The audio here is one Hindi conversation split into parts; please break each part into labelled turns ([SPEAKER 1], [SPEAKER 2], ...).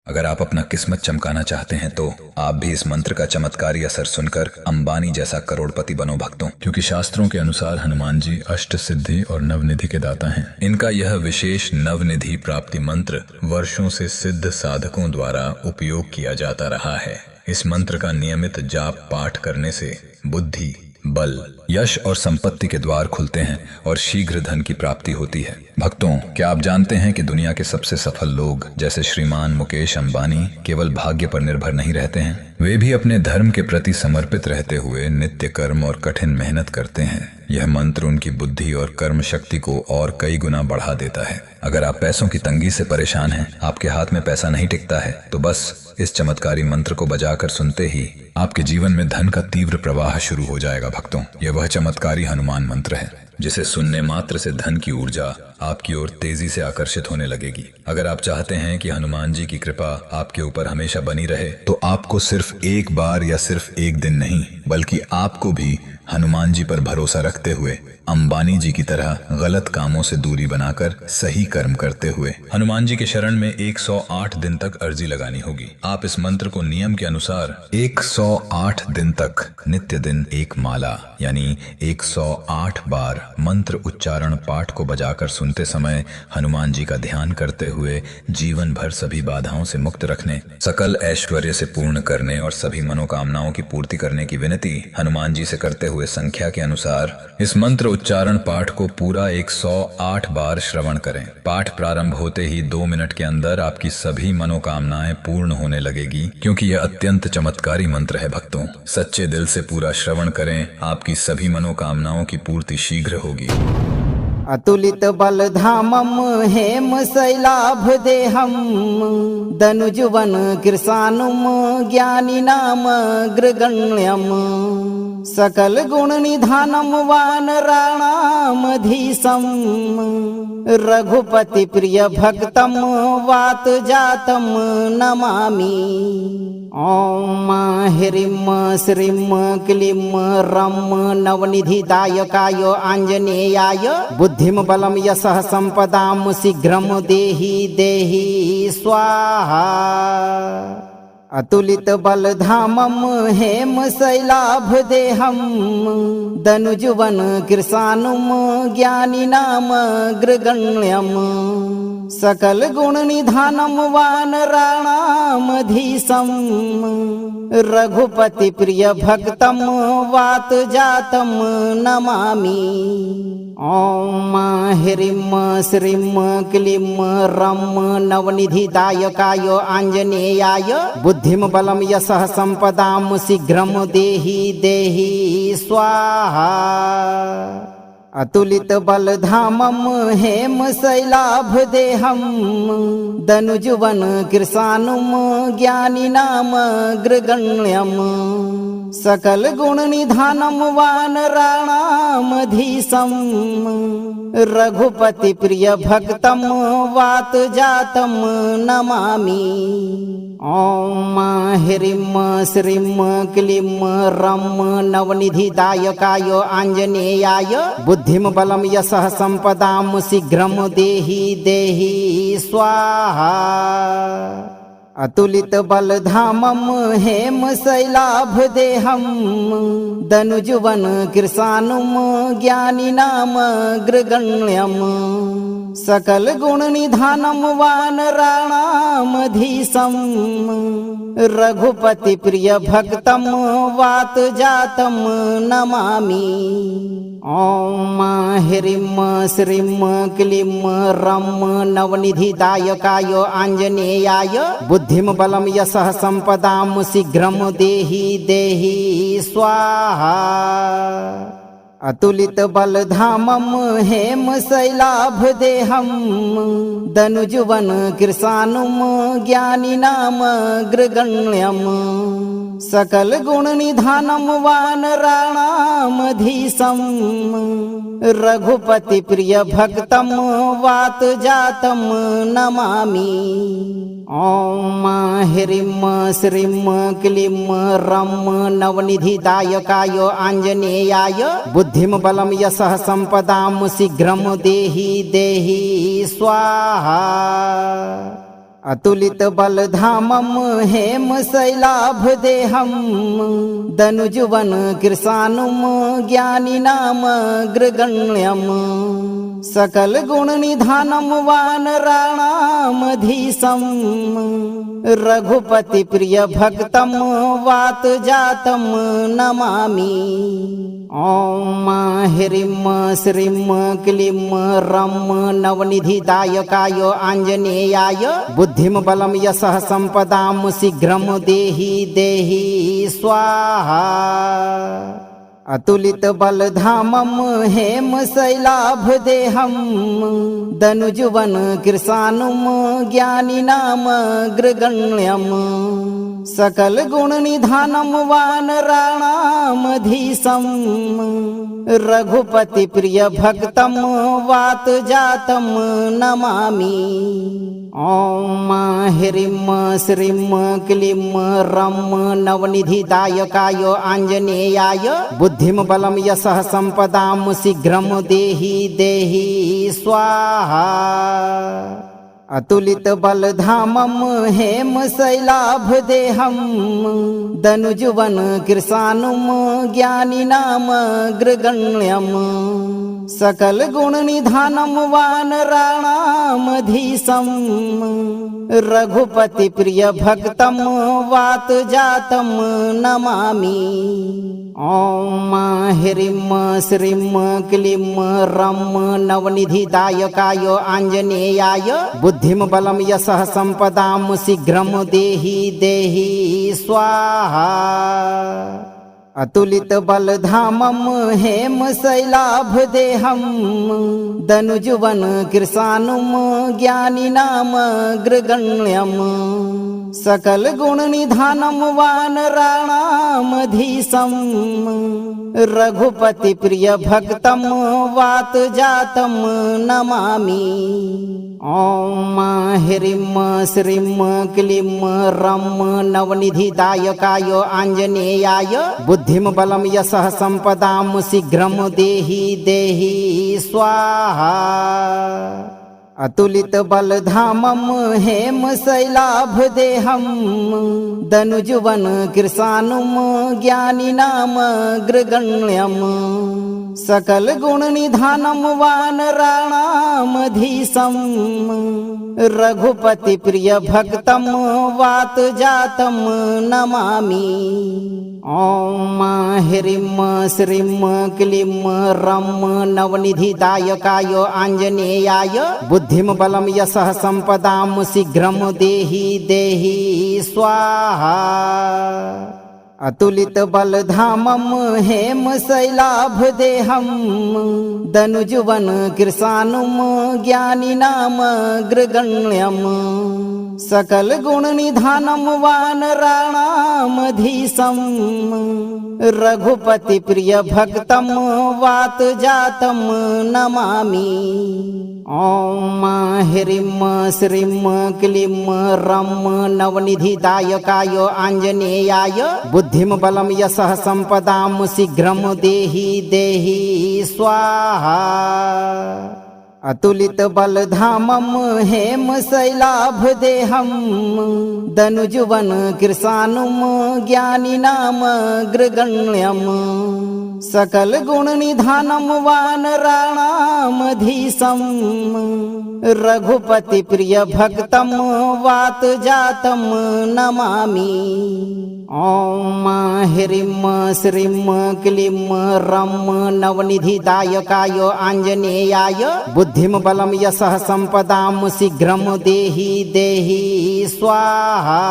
[SPEAKER 1] अगर आप अपना किस्मत चमकाना चाहते हैं तो आप भी इस मंत्र का चमत्कारी असर सुनकर अंबानी जैसा करोड़पति बनो भक्तों। क्योंकि शास्त्रों के अनुसार हनुमान जी अष्ट सिद्धि और नवनिधि के दाता हैं। इनका यह विशेष नवनिधि प्राप्ति मंत्र वर्षों से सिद्ध साधकों द्वारा उपयोग किया जाता रहा है। इस मंत्र का नियमित जाप पाठ करने से बुद्धि, बल, यश और संपत्ति के द्वार खुलते हैं और शीघ्र धन की प्राप्ति होती है। भक्तों, क्या आप जानते हैं कि दुनिया के सबसे सफल लोग जैसे श्रीमान मुकेश अंबानी केवल भाग्य पर निर्भर नहीं रहते हैं, वे भी अपने धर्म के प्रति समर्पित रहते हुए नित्य कर्म और कठिन मेहनत करते हैं। यह मंत्र उनकी बुद्धि और कर्म शक्ति को और कई गुना बढ़ा देता है। अगर आप पैसों की तंगी से परेशान हैं, आपके हाथ में पैसा नहीं टिकता है, तो बस इस चमत्कारी मंत्र को बजाकर सुनते ही आपके जीवन में धन का तीव्र प्रवाह शुरू हो जाएगा। भक्तों, यह वह चमत्कारी हनुमान मंत्र है जिसे सुनने मात्र से धन की ऊर्जा आपकी ओर तेजी से आकर्षित होने लगेगी। अगर आप चाहते हैं कि हनुमान जी की कृपा आपके ऊपर हमेशा बनी रहे, तो आपको सिर्फ एक बार या सिर्फ एक दिन नहीं, बल्कि आपको भी हनुमान जी पर भरोसा रखते हुए अंबानी जी की तरह गलत कामों से दूरी बनाकर सही कर्म करते हुए हनुमान जी के शरण में 108 दिन तक अर्जी लगानी होगी। आप इस मंत्र को नियम के अनुसार 108 दिन तक नित्य दिन एक माला यानी 108 बार मंत्र उच्चारण पाठ को बजाकर सुनते समय हनुमान जी का ध्यान करते हुए जीवन भर सभी बाधाओं से मुक्त रखने, सकल ऐश्वर्य से पूर्ण करने और सभी मनोकामनाओं की पूर्ति करने की विनती हनुमान जी से करते हुए संख्या के अनुसार इस मंत्र उच्चारण पाठ को पूरा 108 बार श्रवण करें। पाठ प्रारंभ होते ही 2 मिनट के अंदर आपकी सभी मनोकामनाएं पूर्ण होने लगेगी, क्योंकि यह अत्यंत चमत्कारी मंत्र है। भक्तों, सच्चे दिल से पूरा श्रवण करें, आपकी सभी मनोकामनाओं की पूर्ति शीघ्र होगी।
[SPEAKER 2] अतुलित बलधामम हेम शैलाभ देहम दनुजुवन कृशानुम ज्ञानी नाम ग्रगण्यम सकल गुण निधानम वानराणामधीशम रघुपति प्रिय भक्तम वात जातम नमामि। ओम ह्रीं श्रीं क्लीं रं नवनिधिदायकाय आंजनेयाय बुद्धिं बलं यशः संपदां शीघ्रं देहि देहि स्वाहा। अतुलित बलधामम हेम शैलाभ देहम दनुजुवन कृशानुम ज्ञानी नाम ग्रगण्यम सकल गुण निधानम वानराणामधीशम रघुपति प्रिय भक्तम वात जातम नमामि। ओम ह्रीं श्रीं क्लीं रं नवनिधिदायकाय आंजनेयाय बुद्धिं बलं यशः संपदां शीघ्रं देहि देहि स्वाहा। अतुलित बलधामम हेम शैलाभ देहम दनुजुवन कृशानुम ज्ञानी नाम ग्रगण्यम सकल गुण निधानम वानराणामधीशम रघुपति प्रिय भक्तम वात जातम नमामि। ओम ह्रीं श्रीं क्लीं रं नवनिधिदायकाय आंजनेयाय बुद्धिं बलं यशः संपदां शीघ्रं देहि देहि स्वाहा। अतुलित बलधामम हेम शैलाभ देहम दनुजुवन कृशानुम ज्ञानी नाम ग्रगण्यम सकल गुण निधानम वानराणामधीशम रघुपति प्रिय भक्तम वात जातम नमामि। ओम ह्रीं श्रीं क्लीं रं नवनिधिदायकाय आंजनेयाय बुद्धिं बलं यशः संपदां शीघ्रं देहि देहि स्वाहा। अतुलित बलधामम हेम शैलाभ देहम दनुजुवन कृशानुम ज्ञानी नाम ग्रगण्यम सकल गुण निधानम वानराणामधीशम रघुपति प्रिय भक्तम वात जातम नमामि। ओम ह्रीं श्रीं क्लीं रं नवनिधिदायकाय आंजनेयाय बुद्धिं बलं यशः संपदां शीघ्रं देहि देहि स्वाहा। अतुलित बलधामं हेमशैलाभदेहं दनुजुवन कृशानुं ज्ञानिनामग्रगण्यम् सकल गुण निधानं वानराणामधीशं रघुपति प्रिय भक्तं वातजातं नमामि। ॐ ह्रीं श्रीं क्लीं रं नवनिधिदायकाय आञ्जनेयाय बुद्धिं बलं यशः सम्पदां शीघ्रं देहि देहि स्वाहा। अतुलित बलधामं हेमशैलाभदेहं दनुजुवन कृशानुं ज्ञानिनामग्रगण्यम् सकल गुण निधानं वानराणामधीशं रघुपति प्रिय भक्तं वातजातं नमामि। ॐ ह्रीं श्रीं क्लीं रं नवनिधिदायकाय आञ्जनेयाय बुद्धिं बलं यशः सम्पदां शीघ्रं देहि देहि स्वाहा। अतुलित बलधामं हेमशैलाभदेहं दनुजुवन कृशानुं ज्ञानिनामग्रगण्यम् सकल गुण निधानं वानराणामधीशं रघुपति प्रिय भक्तं वातजातं नमामि। ॐ ह्रीं श्रीं क्लीं रं नवनिधिदायकाय आञ्जनेयाय बुद्धिं बलं यशः सम्पदां शीघ्रं देहि देहि स्वाहा। अतुलित बलधामं हेमशैलाभदेहं दनुजुवन कृशानुं ज्ञानिनामग्रगण्यम् सकल गुण निधानं वानराणामधीशं रघुपति प्रिय भक्तं वातजातं नमामि। ॐ ह्रीं श्रीं क्लीं रं नवनिधिदायकाय आञ्जनेयाय बुद्धिं बलं यशः सम्पदां शीघ्रं देहि देहि स्वाहा। अतुलित बलधामं हेमशैलाभदेहं दनुजुवन कृशानुं ज्ञानिनामग्रगण्यम् सकल गुण निधानं वानराणामधीशं रघुपति प्रिय भक्तं वातजातं नमामि। ॐ ह्रीं श्रीं क्लीं रं नवनिधिदायकाय आञ्जनेयाय बुद्धिं बलं यशः सम्पदां शीघ्रं देहि देहि स्वाहा। अतुलित बलधामं हेमशैलाभदेहं दनुजुवन कृशानुं ज्ञानिनामग्रगण्यम् सकल गुण निधानं वानराणामधीशं रघुपति प्रिय भक्तं वातजातं नमामि। ॐ ह्रीं श्रीं क्लीं रं नवनिधिदायकाय आञ्जनेयाय बुद्धिं बलं यशः सम्पदां शीघ्रं देहि देहि स्वाहा। अतुलित बलधामं हेमशैलाभदेहं दनुजुवन कृशानुं ज्ञानिनामग्रगण्यम् सकल गुण निधानं वानराणामधीशं रघुपति प्रिय भक्तं वातजातं नमामि। ॐ ह्रीं श्रीं क्लीं रं नवनिधिदायकाय आञ्जनेयाय बुद्धिं बलं यशः सम्पदां शीघ्रं देहि देहि स्वाहा।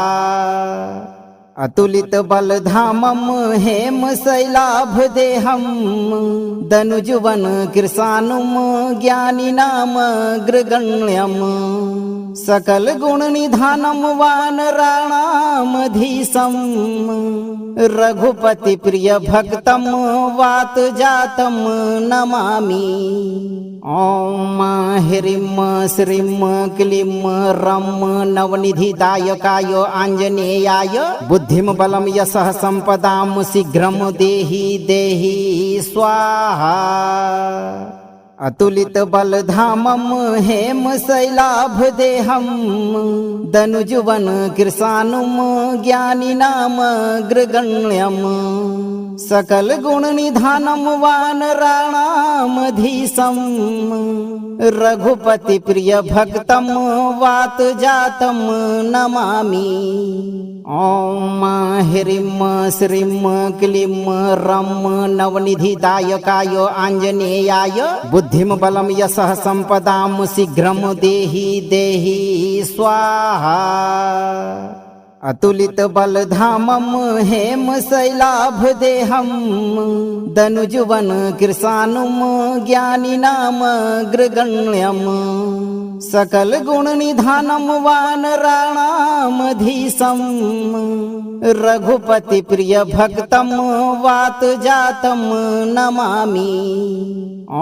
[SPEAKER 2] अतुलित बलधामं हेमशैलाभदेहं दनुजुवन कृशानुं ज्ञानिनामग्रगण्यम् सकल गुण निधानं वानराणामधीशं रघुपति प्रिय भक्तं वातजातं नमामि। ॐ ह्रीं श्रीं क्लीं रं नवनिधिदायकाय आञ्जनेयाय बुद्धिं बलं यशः सम्पदां शीघ्रं देहि देहि स्वाहा। अतुलित बलधामं हेम शैलाभदेहं दनुजुवन कृशानुम ज्ञानिनाम ग्रगण्यम् सकल गुण निधानम वानराणामधीशं रघुपति प्रिय भक्तम वात जातम नमामि। ओम ह्रीं श्रीं क्लीं रं नवनिधिदायकाय आञ्जनेयाय बुद्धिं बलं यशः सम्पदां शीघ्रं देहि देहि स्वाहा। अतुलित बलधामं हेम शैलाभदेहं दनुजुवन कृशानुम ज्ञानिनाम ग्रगण्यम् सकल गुण निधानम वानराणामधीशं रघुपति प्रिय भक्तम वात जातम नमामि।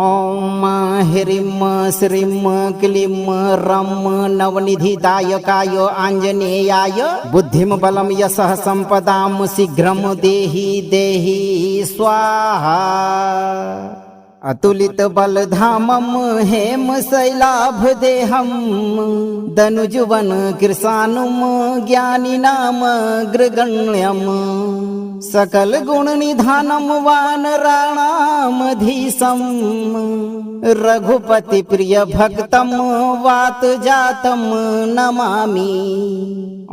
[SPEAKER 2] ओम ह्रीं श्रीं क्लीं रं नवनिधिदायकाय आञ्जनेयाय बुद्धिं बलं यशः सम्पदां शीघ्रं देहि देहि स्वाहा। अतुलित बलधामं हेम शैलाभदेहं दनुजुवन कृशानुम ज्ञानिनाम ग्रगण्यम् सकल गुण निधानम वानराणामधीशं रघुपति प्रिय भक्तम वात जातम नमामि।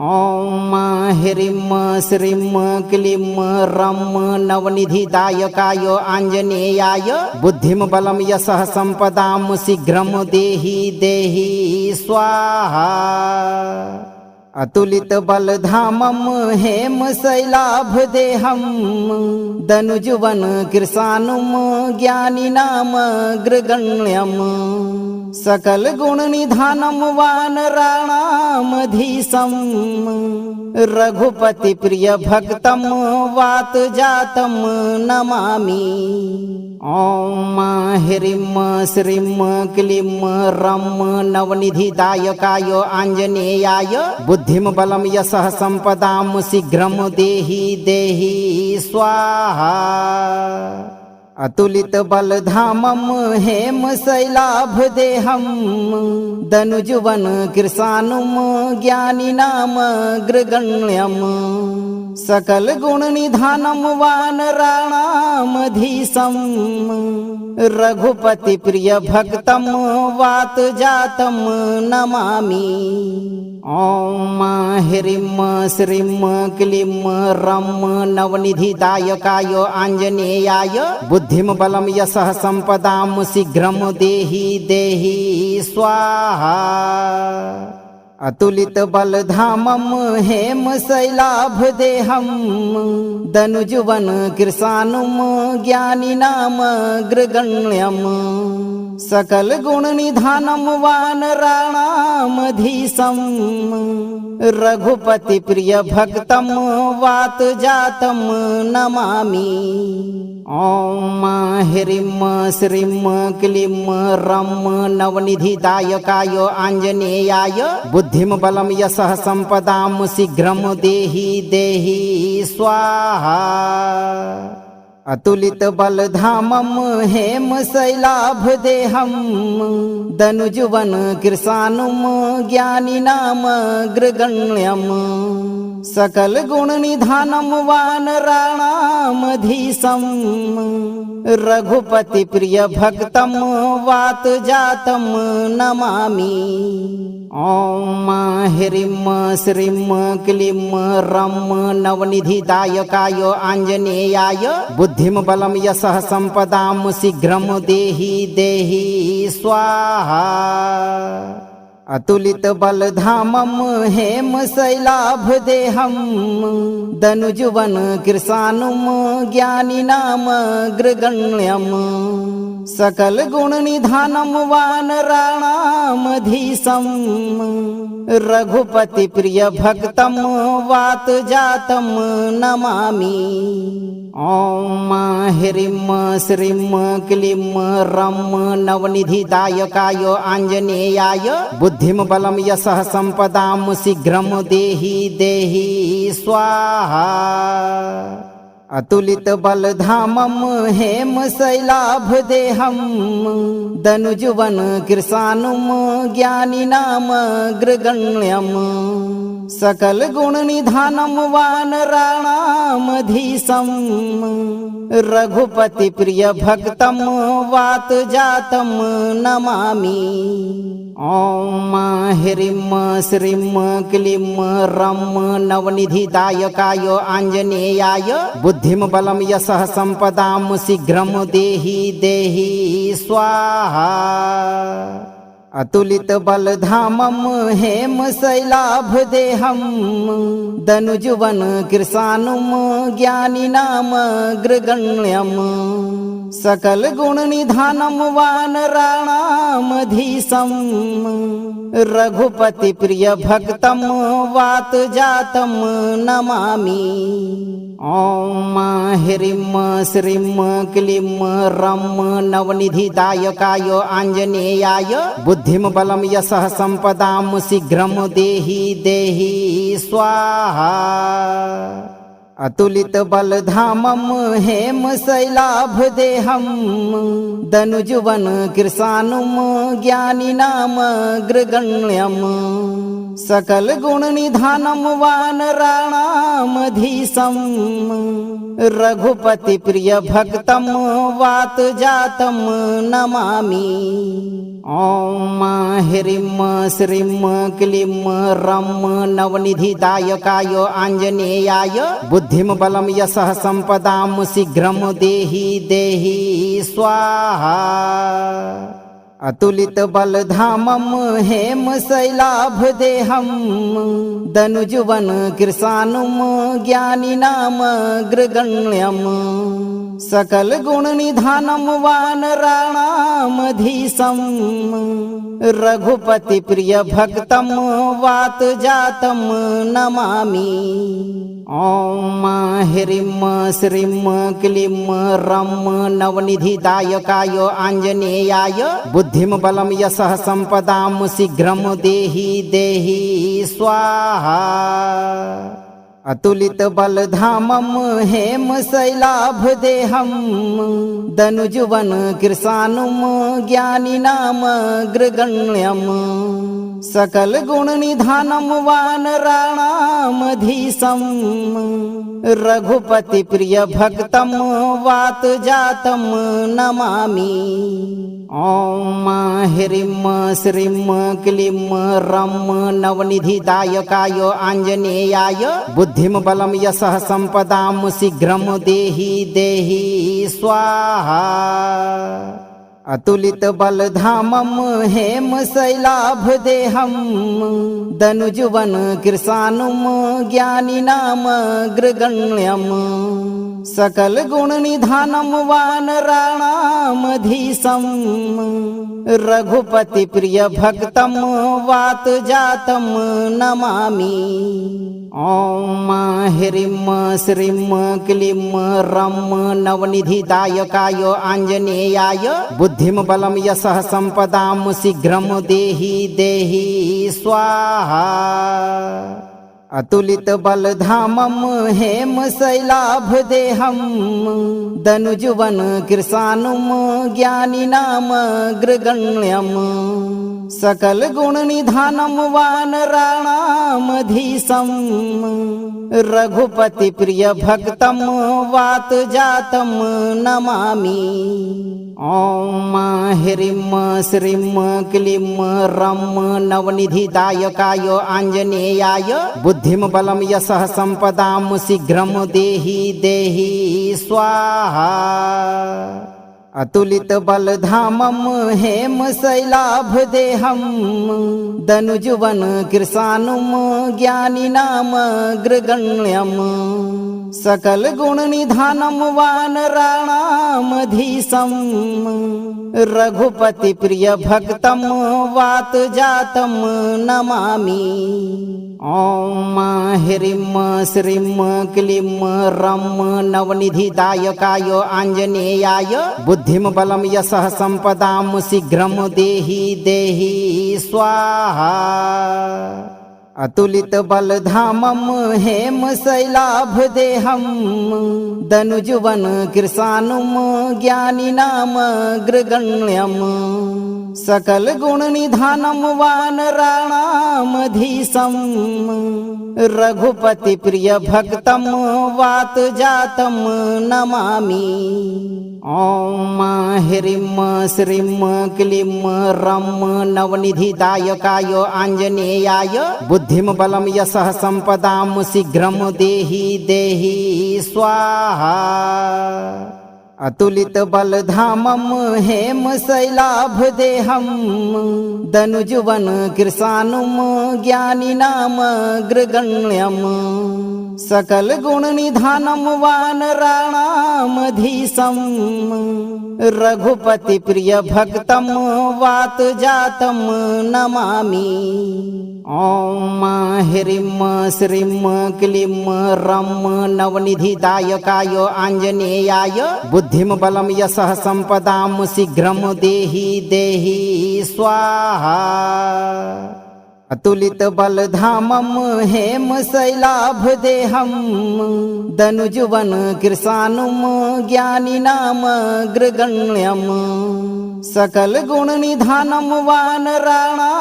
[SPEAKER 2] ओम ह्रीं श्रीं क्लीं रं नवनिधिदायकाय आञ्जनेयाय बुद्धिं बलं यशः सम्पदां शीघ्रं देहि देहि स्वाहा। अतुलित बलधामं हेम शैलाभदेहं दनुजुवन कृशानुम ज्ञानिनाम ग्रगण्यम् सकल गुण निधानम वानराणामधीशं रघुपति प्रिय भक्तम वात जातम नमामि। ओम ह्रीं श्रीं क्लीं रं नवनिधिदायकाय आञ्जनेयाय बुद्धिं बलं यशः सम्पदां शीघ्रं देहि देहि स्वाहा। अतुलित बलधामं हेम शैलाभदेहं दनुजुवन कृशानुम ज्ञानिनाम ग्रगण्यम् सकल गुण निधानम वानराणामधीशं रघुपति प्रिय भक्तम वात जातम नमामि। ओम ह्रीं श्रीं क्लीं रं नवनिधिदायकाय आञ्जनेयाय बुद्धिं बलं यशः सम्पदां शीघ्रं देहि देहि स्वाहा। अतुलित बलधामं हेम शैलाभदेहं दनुजुवन कृशानुम ज्ञानिनाम ग्रगण्यम् सकल गुण निधानम वानराणामधीशं रघुपति प्रिय भक्तम वात जातम नमामि। ओम ह्रीं श्रीं क्लीं रं नवनिधिदायकाय आञ्जनेयाय बुद्धिं बलं यशः सम्पदां शीघ्रं देहि देहि स्वाहा। अतुलित बलधामं हेम शैलाभदेहं दनुजुवन कृशानुम ज्ञानिनाम ग्रगण्यम् सकल गुण निधानम वानराणामधीशं रघुपति प्रिय भक्तम वात जातम नमामि। ओम ह्रीं श्रीं क्लीं रं नवनिधिदायकाय आञ्जनेयाय बुद्धिं बलं यशः सम्पदां शीघ्रं देहि देहि स्वाहा। अतुलित बलधामं हेम शैलाभदेहं दनुजुवन कृशानुम ज्ञानिनाम ग्रगण्यम् सकल गुण निधानम वानराणामधीशं रघुपति प्रिय भक्तम वात जातम नमामि। ओम ह्रीं श्रीं क्लीं रं नवनिधिदायकाय आञ्जनेयाय बुद्धिं बलं यशः सम्पदां शीघ्रं देहि देहि स्वाहा। अतुलित बलधामं हेम शैलाभ देहं दनुजुवन कृशानुम ज्ञानिनामग्रगण्यम् सकल गुण निधानम वानराणामधीशं रघुपति प्रिय भक्तम वात जातम नमामि। ओम ह्रीं श्रीं क्लीं रं नवनिधिदायकाय आञ्जनेयाय बुद्धिं बलं यशः सम्पदां शीघ्रं देहि देहि स्वाहा। अतुलित बलधामं हेम शैलाभ देहं दनुजुवन कृशानुम ज्ञानिनामग्रगण्यम् सकल गुण निधानम वानराणामधीशं रघुपति प्रिय भक्तम वात जातम नमामि। ओम ह्रीं श्रीं क्लीं रं नवनिधिदायकाय आञ्जनेयाय बुद्धिं बलं यशः सम्पदां शीघ्रं देहि देहि स्वाहा। अतुलित बलधामं हेम शैलाभ देहं दनुजुवन कृशानुम ज्ञानिनामग्रगण्यम् सकल गुण निधानम वानराणामधीशं रघुपति प्रिय भक्तम वात जातम नमामि। ओम ह्रीं श्रीं क्लीं रं नवनिधिदायकाय आञ्जनेयाय बुद्धिं बलं यशः सम्पदां शीघ्रं देहि देहि स्वाहा। अतुलित बलधामं हेम शैलाभ देहं दनुजुवन कृशानुम ज्ञानिनामग्रगण्यम् सकल गुण निधानम वानराणामधीशं रघुपति प्रिय भक्तम वात जातम नमामि। ओम ह्रीं श्रीं क्लीं रं नवनिधिदायकाय आञ्जनेयाय बुद्धिं बलं यशः सम्पदां शीघ्रं देहि देहि स्वाहा। अतुलित बलधामं हेम शैलाभ देहं दनुजुवन कृशानुम ज्ञानिनामग्रगण्यम् सकल गुण निधानम वानराणामधीशं रघुपति प्रिय भक्तम वात जातम नमामि। ओम ह्रीं श्रीं क्लीं रं नवनिधिदायकाय आञ्जनेयाय बुद्धिं बलं यशः सम्पदां शीघ्रं देहि देहि स्वाहा। अतुलित बलधामं हेम शैलाभ देहं दनुजुवन कृशानुम ज्ञानिनामग्रगण्यम् सकल गुण निधानम वानराणामधीशं रघुपति प्रिय भक्तम वात जातम नमामि। ओम ह्रीं श्रीं क्लीं रं नवनिधिदायकाय आञ्जनेयाय बुद्धिं बलं यशः सम्पदां शीघ्रं देहि देहि स्वाहा। अतुलित बलधामं हेम शैलाभ देहं दनुजुवन कृशानुम ज्ञानिनामग्रगण्यम् सकल गुण निधानम वानराणामधीशं रघुपति प्रिय भक्तम वात जातम नमामि। ओम ह्रीं श्रीं क्लीं रं नवनिधिदायकाय आञ्जनेयाय बुद्धिं बलं यशः सम्पदां शीघ्रं देहि देहि स्वाहा। अतुलित बलधामं हेम शैलाभ देहं दनुजुवन कृशानुम ज्ञानिनामग्रगण्यम् सकल गुण निधानम वानराणामधीशं रघुपति प्रिय भक्तम वात जातम नमामि। ओम ह्रीं श्रीं क्लीं रं नवनिधिदायकाय आञ्जनेयाय बुद्धिं बलं यशः सम्पदां शीघ्रं देहि देहि स्वाहा। अतुलित बलधामं हेम शैलाभदेहं दनुजुवन कृशानुम ज्ञानिनाम ग्रगण्यम् सकल गुण निधानम वानराणामधीशं रघुपति प्रिय भक्तम वात जातम नमामि। ओम ह्रीं श्रीं क्लीं रं नवनिधिदायकाय आञ्जनेयाय बुद्धिं बलं यशः सम्पदां शीघ्रं देहि देहि स्वाहा। अतुलित बलधामं हेम शैलाभदेहं दनुजुवन कृशानुम ज्ञानिनाम ग्रगण्यम् सकल गुण निधानम वानराणामधीशं रघुपति प्रिय भक्तम वात जातम नमामि। ओम ह्रीं श्रीं क्लीं रं नवनिधिदायकाय आञ्जनेयाय बुद्धिं बलं यशः सम्पदां शीघ्रं देहि देहि स्वाहा। अतुलित बलधामं हेम शैलाभदेहं दनुजुवन कृशानुम ज्ञानिनाम ग्रगण्यम् सकल गुण निधानम वानराणामधीशं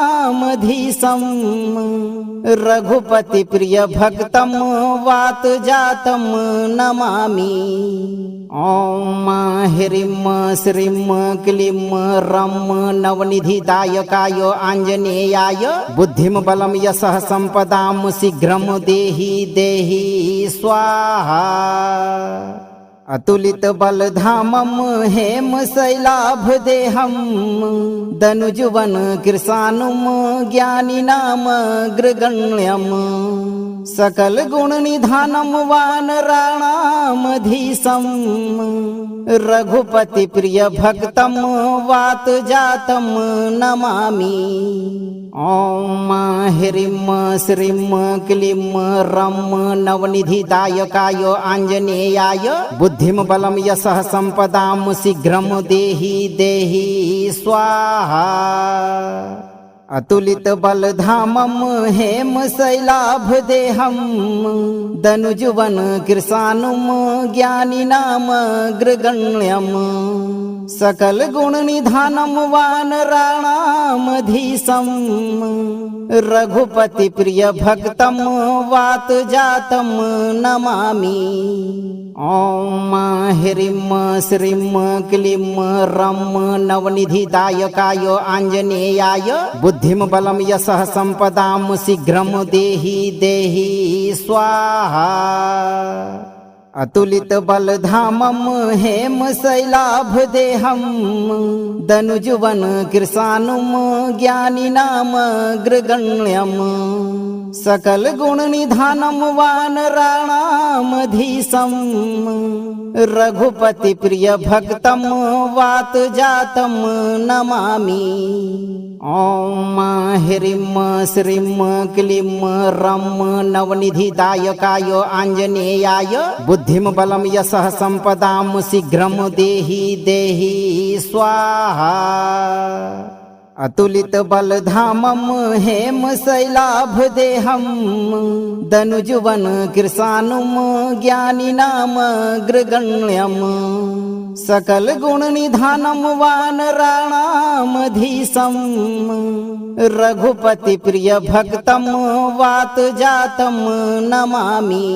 [SPEAKER 2] रघुपति प्रिय भक्तम वात जातम नमामि। ओम ह्रीं श्रीं क्लीं रं नवनिधिदायकाय आञ्जनेयाय बुद्धिं बलं यशः सम्पदां शीघ्रं देहि देहि स्वाहा। अतुलित बलधामं हेम शैलाभदेहं दनुजुवन कृशानुम ज्ञानिनाम ग्रगण्यम् सकल गुण निधानम वानराणामधीशं रघुपति प्रिय भक्तम वात जातम नमामि। ओम ह्रीं श्रीं क्लीं रं नवनिधिदायकाय आञ्जनेयाय बुद्धिं बलं यशः सम्पदां शीघ्रं देहि देहि स्वाहा। अतुलित बलधामं हेम शैलाभदेहं दनुजुवन कृशानुम ज्ञानिनाम ग्रगण्यम् सकल गुण निधानम वानराणामधीशं रघुपति प्रिय भक्तम वात जातम नमामि। ओम ह्रीं श्रीं क्लीं रं नवनिधिदायकाय आञ्जनेयाय बुद्धिं बलं यशः सम्पदां शीघ्रं देहि देहि स्वाहा। अतुलित बलधामं हेम शैलाभदेहं दनुजुवन कृशानुम ज्ञानिनाम ग्रगण्यम् सकल गुण निधानम वानराणामधीशं रघुपति प्रिय भक्तम वात जातम नमामि। ओम ह्रीं श्रीं क्लीं रं नवनिधिदायकाय आञ्जनेयाय बुद्धिं बलं यशः सम्पदां शीघ्रं देहि देहि स्वाहा। अतुलित बलधामं हेम शैलाभदेहं दनुजुवन कृशानुम ज्ञानिनाम ग्रगण्यम् सकल गुण निधानम वानराणामधीशं रघुपति प्रिय भक्तम वात जातम नमामि।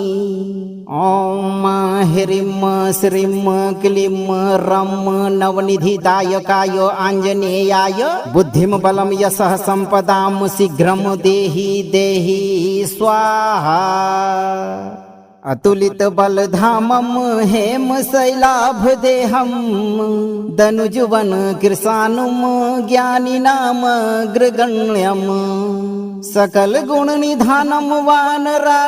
[SPEAKER 2] ओम ह्रीं श्रीं क्लीं रं नवनिधिदायकाय आञ्जनेयाय बुद्धिं बलं यशः सम्पदां शीघ्रं देहि देहि स्वाहा। अतुलित बलधामं हेम शैलाभदेहं दनुजुवन कृशानुम ज्ञानिनाम ग्रगण्यम् सकल गुण निधानम वानराणामधीशं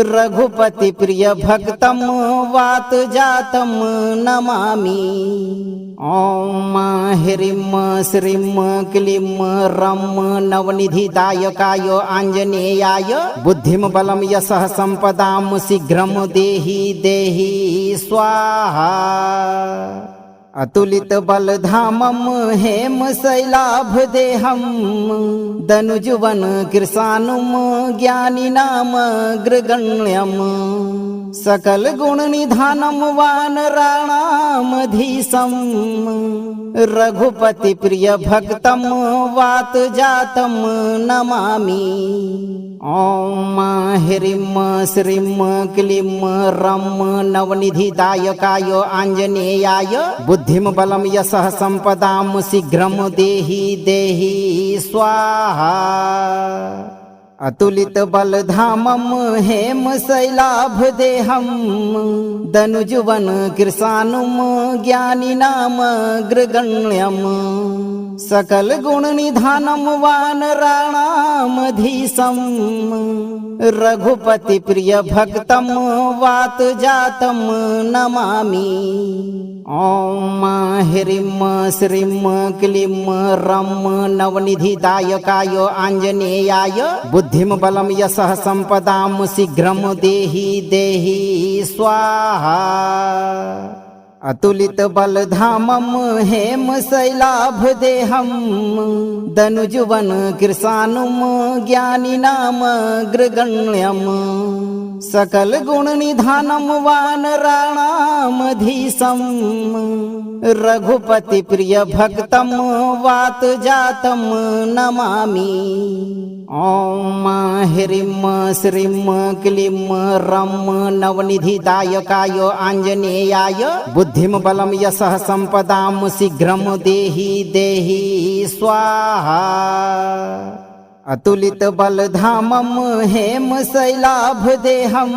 [SPEAKER 2] रघुपति प्रिय भक्तम वात जातम नमामि। ओम ह्रीं श्रीं क्लीं रं नवनिधिदायकाय आञ्जनेयाय बुद्धिं बलं यशः सम्पदां शीघ्रं देहि देहि स्वाहा। अतुलित बलधामं हेम शैलाभ देहं दनुजुवन कृशानुम ज्ञानिनामग्रगण्यं सकल गुण निधानं वानराणामधीशं रघुपति प्रिय भक्तं वात जातं नमामि। ॐ ह्रीं श्रीं क्लीं रं नवनिधिदायकाय आञ्जनेयाय बुद्धिं बलं यशः सम्पदां शीघ्रं देहि देहि स्वाहा। अतुलित बलधामं हेम शैलाभ देहं दनुजुवन कृशानुम ज्ञानिनामग्रगण्यं सकल गुण निधानं वानराणामधीशं रघुपति प्रिय भक्तं वात जातं नमामि। ॐ ह्रीं श्रीं क्लीं रं नवनिधिदायकाय आञ्जनेयाय बुद्धिं बलं यशः सम्पदां शीघ्रं देहि देहि स्वाहा। अतुलित बलधामं हेम शैलाभ देहं दनुजुवन कृशानुम ज्ञानिनामग्रगण्यं सकल गुण निधानं वानराणामधीशं रघुपति प्रिय भक्तं वात जातं नमामि। ॐ ह्रीं श्रीं क्लीं रं नवनिधिदायकाय आञ्जनेयाय बुद्धिं बलं यशः सम्पदां शीघ्रं देहि देहि स्वाहा। अतुलित बलधामं हेम शैलाभ देहं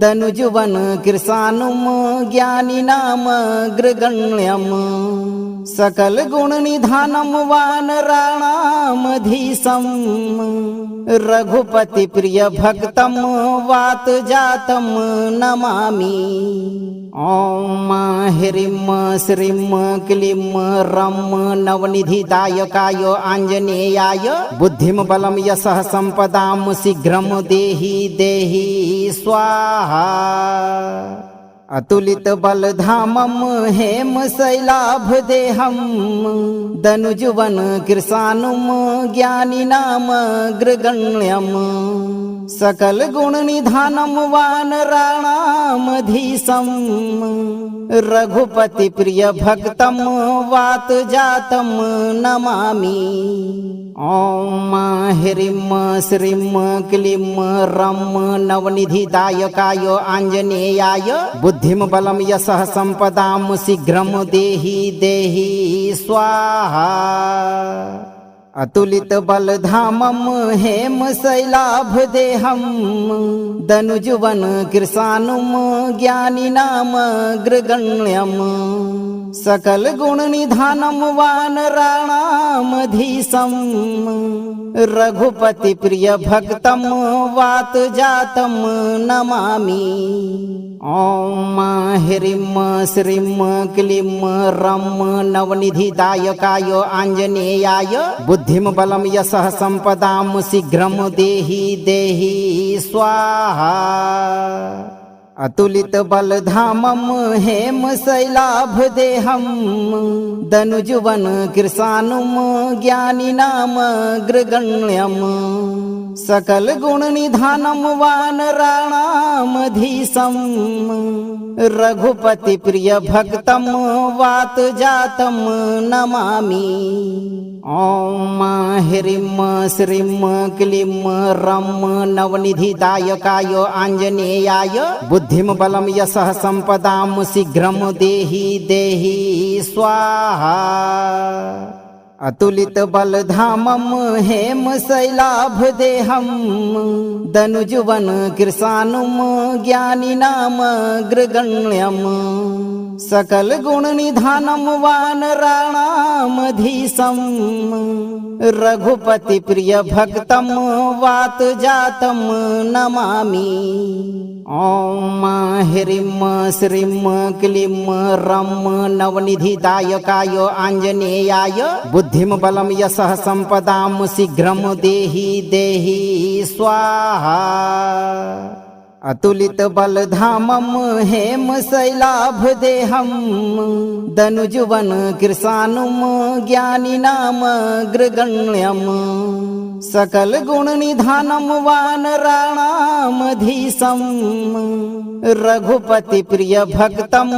[SPEAKER 2] दनुजुवन कृशानुम ज्ञानिनामग्रगण्यं सकल गुण निधानं वानराणामधीशं रघुपति प्रिय भक्तं वात जातं नमामि। ॐ ह्रीं श्रीं क्लीं रं नवनिधिदायकाय आञ्जनेयाय बुद्धिं बलं यशः सम्पदां शीघ्रं देहि देहि स्वाहा। अतुलित बलधामं हेम शैलाभ देहं दनुजुवन कृशानुम ज्ञानिनामग्रगण्यं सकल गुण निधानं वानराणामधीशं रघुपति प्रिय भक्तं वात जातं नमामि। ॐ ह्रीं श्रीं क्लीं रं नवनिधिदायकाय आञ्जनेयाय बुद्धिं बलं यशः सम्पदां शीघ्रं देहि देहि स्वाहा। अतुलित बलधामं हेम शैलाभ देहं दनुजुवन कृशानुम ज्ञानिनामग्रगण्यं सकल गुण निधानं वानराणामधीशं रघुपति प्रिय भक्तं वात जातं नमामि। ॐ ह्रीं श्रीं क्लीं रं नवनिधिदायकाय आञ्जनेयाय बुद्धिं बलं यशः सम्पदां शीघ्रं देहि देहि स्वाहा। अतुलित बलधामं हेम शैलाभ देहं दनुजुवन कृशानुम ज्ञानिनामग्रगण्यं सकल गुण निधानं वानराणामधीशं रघुपति प्रिय भक्तं वात जातं नमामि। ॐ ह्रीं श्रीं क्लीं रं नवनिधिदायकाय आञ्जनेयाय बुद्धिं बलं यशः सम्पदां शीघ्रं देहि देहि स्वाहा। अतुलित बलधामं हेम शैलाभ देहं दनुजुवन कृशानुम ज्ञानिनामग्रगण्यं सकल गुण निधानं वानराणामधीशं रघुपति प्रिय भक्तं वात जातं नमामि। ॐ ह्रीं श्रीं क्लीं रं नवनिधिदायकाय आञ्जनेयाय बुद्धिं बलं यशः सम्पदां शीघ्रं देहि देहि स्वाहा। अतुलित बलधामं हेम शैलाभदेहं दनुजुवन कृशानुम ज्ञानिनामग्रगण्यम् सकल गुण निधानम वानराणामधीशम् रघुपति प्रिय भक्तम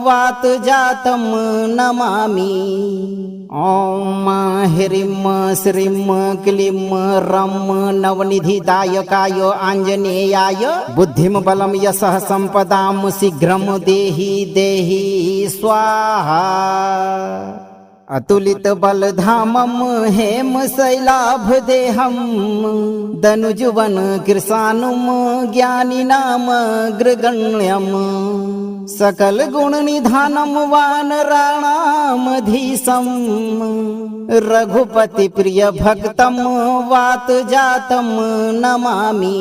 [SPEAKER 2] वात जातम नमामि। ओम ह्रीं श्रीं क्लीं रं नवनिधिदायकाय आञ्जनेयाय बुद्धिं बलं यशः सम्पदां शीघ्रं देहि देहि स्वाहा। अतुलित बलधामं हेम शैलाभदेहं दनुजुवन कृशानुम ज्ञानिनामग्रगण्यम् सकल गुण निधानम वानराणामधीशम् रघुपति प्रिय भक्तम वात जातम नमामि।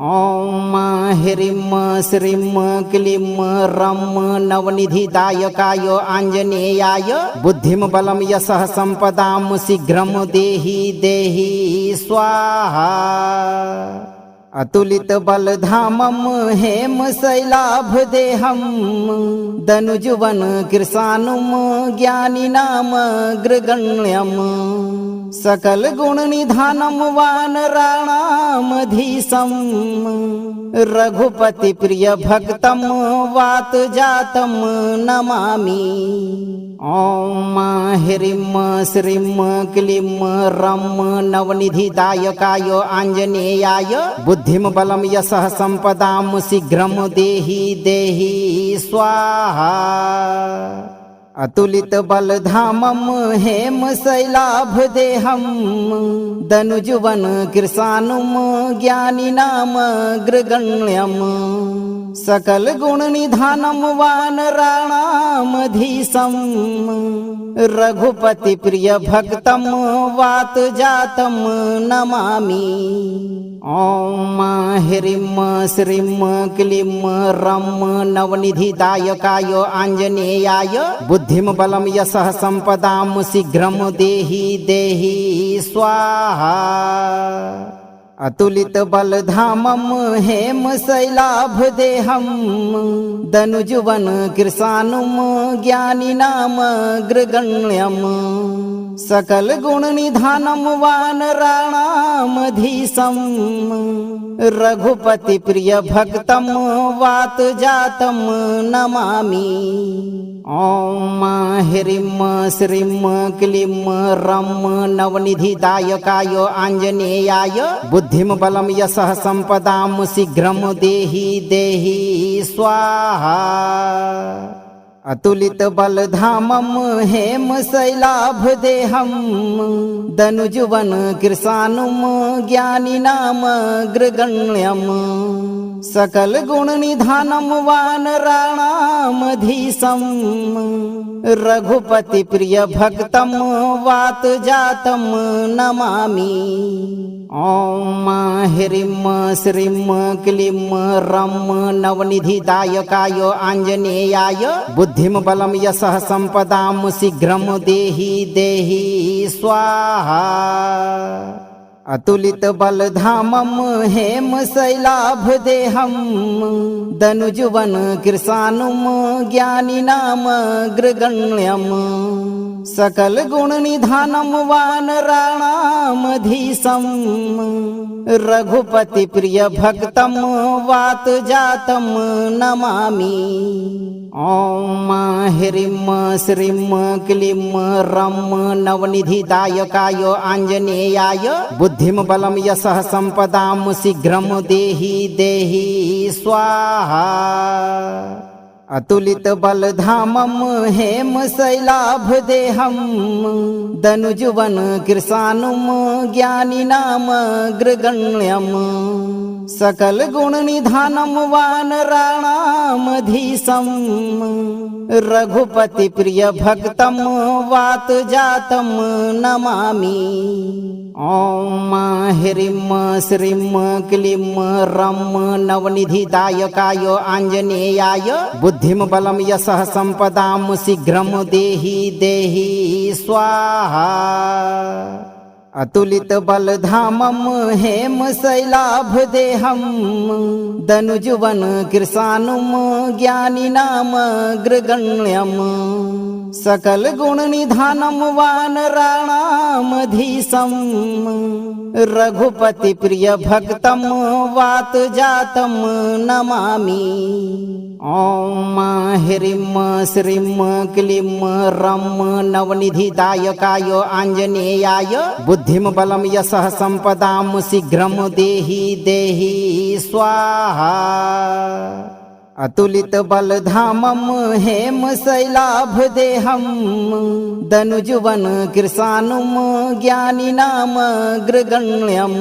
[SPEAKER 2] ओम ह्रीं श्रीं क्लीं रं नवनिधिदायकाय आञ्जनेयाय बुद्धिं बलं यशः सम्पदां शीघ्रं देहि देहि स्वाहा। अतुलित बलधामं हेम शैलाभदेहं दनुजुवन कृशानुम ज्ञानिनामग्रगण्यम् सकल गुण निधानम वानराणामधीशम् रघुपति प्रिय भक्तम वात जातम नमामि। ओम ह्रीं श्रीं क्लीं रं नवनिधिदायकाय आञ्जनेयाय बुद्धिं बलं यशः सम्पदां शीघ्रं देहि देहि स्वाहा। अतुलित बलधामं हेम शैलाभदेहं दनुजुवन कृशानुम ज्ञानिनामग्रगण्यम् सकल गुण निधानम वानराणामधीशम् रघुपति प्रिय भक्तम वात जातम नमामि। ओम ह्रीं श्रीं क्लीं रं नवनिधिदायकाय आञ्जनेयाय बुद्धिं बलं यशः सम्पदां शीघ्रं देहि देहि स्वाहा। अतुलित बलधामं हेम शैलाभदेहं दनुजुवन कृशानुम ज्ञानिनामग्रगण्यम् सकल गुण निधानम वानराणामधीशम् रघुपति प्रिय भक्तम वात जातम नमामि। ओम ह्रीं श्रीं क्लीं रं नवनिधिदायकाय आञ्जनेयाय बुद्धिं बलं यशः सम्पदां शीघ्रं देहि देहि स्वाहा। अतुलित बलधामं हेम शैलाभदेहं दनुजुवन कृशानुम ज्ञानिनामग्रगण्यम् सकल गुण निधानम वानराणामधीशम् रघुपति प्रिय भक्तम वात जातम नमामि। ओम ह्रीं श्रीं क्लीं रं नवनिधिदायकाय आञ्जनेयाय बुद्धिं बलं यशः सम्पदां शीघ्रं देहि देहि स्वाहा। अतुलित बलधामं हेम शैलाभदेहं दनुजुवन कृशानुम ज्ञानिनामग्रगण्यम् सकल गुण निधानम वानराणामधीशम् रघुपति प्रिय भक्तम वात जातम नमामि। ओम ह्रीं श्रीं क्लीं रं नवनिधिदायकाय आञ्जनेयाय बुद्धिं बलं यशः सम्पदां शीघ्रं देहि देहि स्वाहा। अतुलित बलधामं हेम शैलाभदेहं दनुजुवन कृशानुम ज्ञानिनामग्रगण्यम् सकल गुण निधानम वानराणामधीशम् रघुपति प्रिय भक्तम वात जातम नमामि। ओम ह्रीं श्रीं क्लीं रं नवनिधिदायकाय आञ्जनेयाय बुद्धिं बलं यशः सम्पदां शीघ्रं देहि देहि स्वाहा। अतुलित बलधामं हेम शैलाभदेहं दनुजुवन कृशानुम ज्ञानिनाम ग्रगण्यम् सकल गुण निधानम वानराणामधीशं रघुपति प्रिय भक्तम वात जातम नमामि। ओम ह्रीं श्रीं क्लीं रं नवनिधिदायकाय आञ्जनेयाय बुद्धिं बलं यशः सम्पदां शीघ्रं देहि देहि स्वाहा। अतुलित बलधामं हेम शैलाभदेहं दनुजुवन कृशानुम ज्ञानिनाम ग्रगण्यम्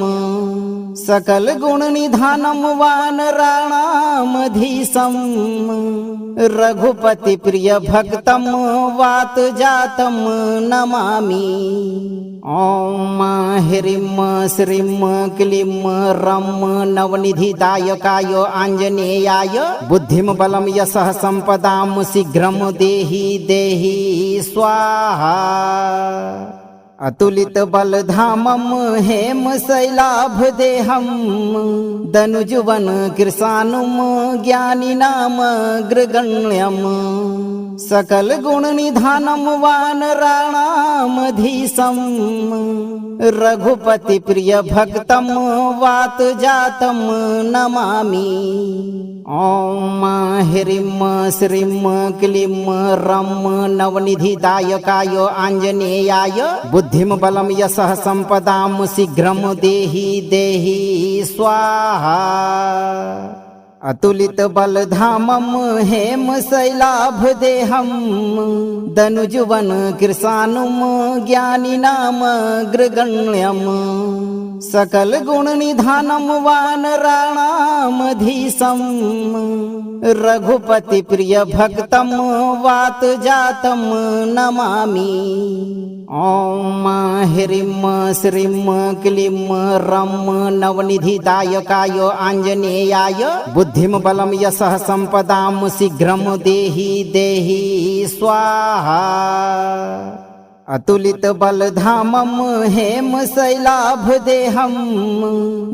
[SPEAKER 2] सकल गुण निधानम वानराणामधीशं रघुपति प्रिय भक्तम वात जातम नमामि। ओम ह्रीं श्रीं क्लीं रं नवनिधिदायकाय आञ्जनेयाय बुद्धिं बलं यशः सम्पदां शीघ्रं देहि देहि स्वाहा। अतुलित बलधामं हेम शैलाभदेहं दनुजुवन कृशानुम ज्ञानिनाम ग्रगण्यम् सकल गुण निधानम वानराणामधीशं रघुपति प्रिय भक्तम वात जातम नमामि। ओम ह्रीं श्रीं क्लीं रं नवनिधिदायकाय आञ्जनेयाय बुद्धिं बलं यशः सम्पदां शीघ्रं देहि देहि स्वाहा। अतुलित बलधामं हेम शैलाभदेहं दनुजुवन कृशानुम ज्ञानिनाम ग्रगण्यम् सकल गुण निधानम वानराणामधीशं रघुपति प्रिय भक्तम वात जातम नमामि। ओम ह्रीं श्रीं क्लीं रं नवनिधिदायकाय आञ्जनेयाय बुद्धिं बलं यशः सम्पदां शीघ्रं देहि देहि स्वाहा। अतुलित बलधामं हेम शैलाभदेहं